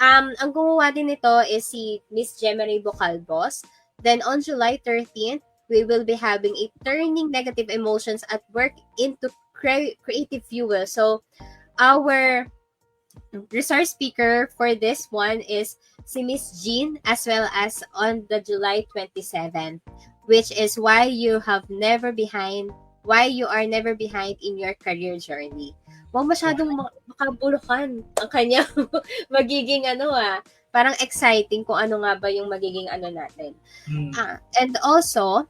ang gumawa din nito is si Miss Jemery Bocalbos. Then, on July 13th, we will be having a Turning Negative Emotions at Work into Creative Fuel. So, our resource speaker for this one is si Miss Jean, as well as on the July 27, which is why you are never behind in your career journey. Huwag masyadong makabulukan ang kanya magiging parang exciting kung ano nga ba yung magiging natin. And also,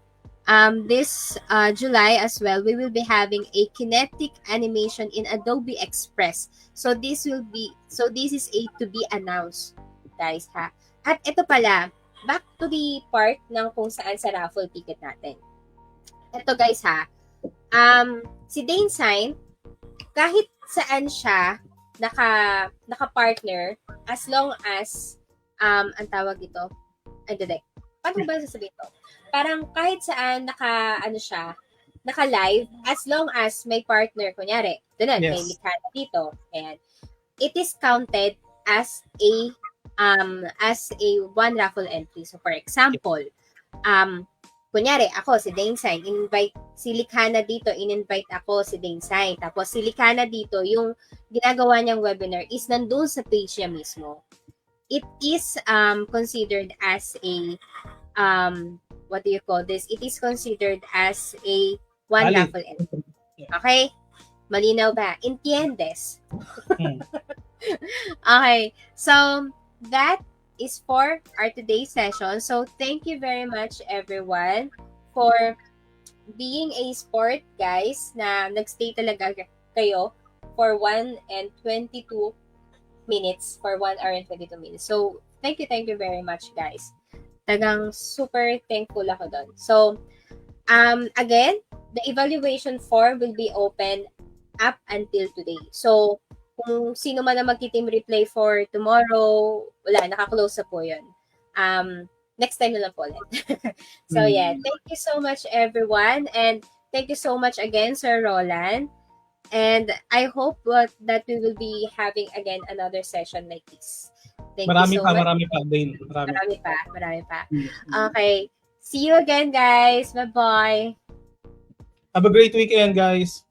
this July as well, we will be having a kinetic animation in Adobe Express. So this is to be announced, guys, ha. At ito pala, back to the part ng kung saan sa raffle ticket natin. Ito, guys, ha. Si Dane Sign, kahit saan siya naka-partner, as long as ang tawag dito, paano ba sasabihin ito? Parang kahit saan naka-live, as long as may partner, kunyari, doon may Mikana dito, ayan. it is counted as a one raffle entry. So for example, kunyari ako si Danesine, invite si Likhana dito, in-invite ako si Danesine. Tapos si Likhana dito, yung ginagawa niyang webinar is nandun sa page niya mismo. It is considered as a what do you call this? It is considered as a one Valid. raffle entry. Okay? Malinaw ba? Entiendes? Okay. So, that is for our today's session. So, thank you very much, everyone, for being a sport, guys, na nagstay talaga kayo for 1 and 22 minutes, for 1 hour and 22 minutes. So, thank you very much, guys. Tagang super thankful ako doon. So, again, the evaluation form will be open up until today. So, kung sino man ang magti-team replay for tomorrow, wala, naka-close na po yun. Next time na lang po ulit. So, yeah. Thank you so much, everyone. And thank you so much again, Sir Roland. And I hope that we will be having again another session like this. Thank you so much. Marami pa, Dane. Marami pa. Okay. See you again, guys. Bye-bye. Have a great weekend, guys.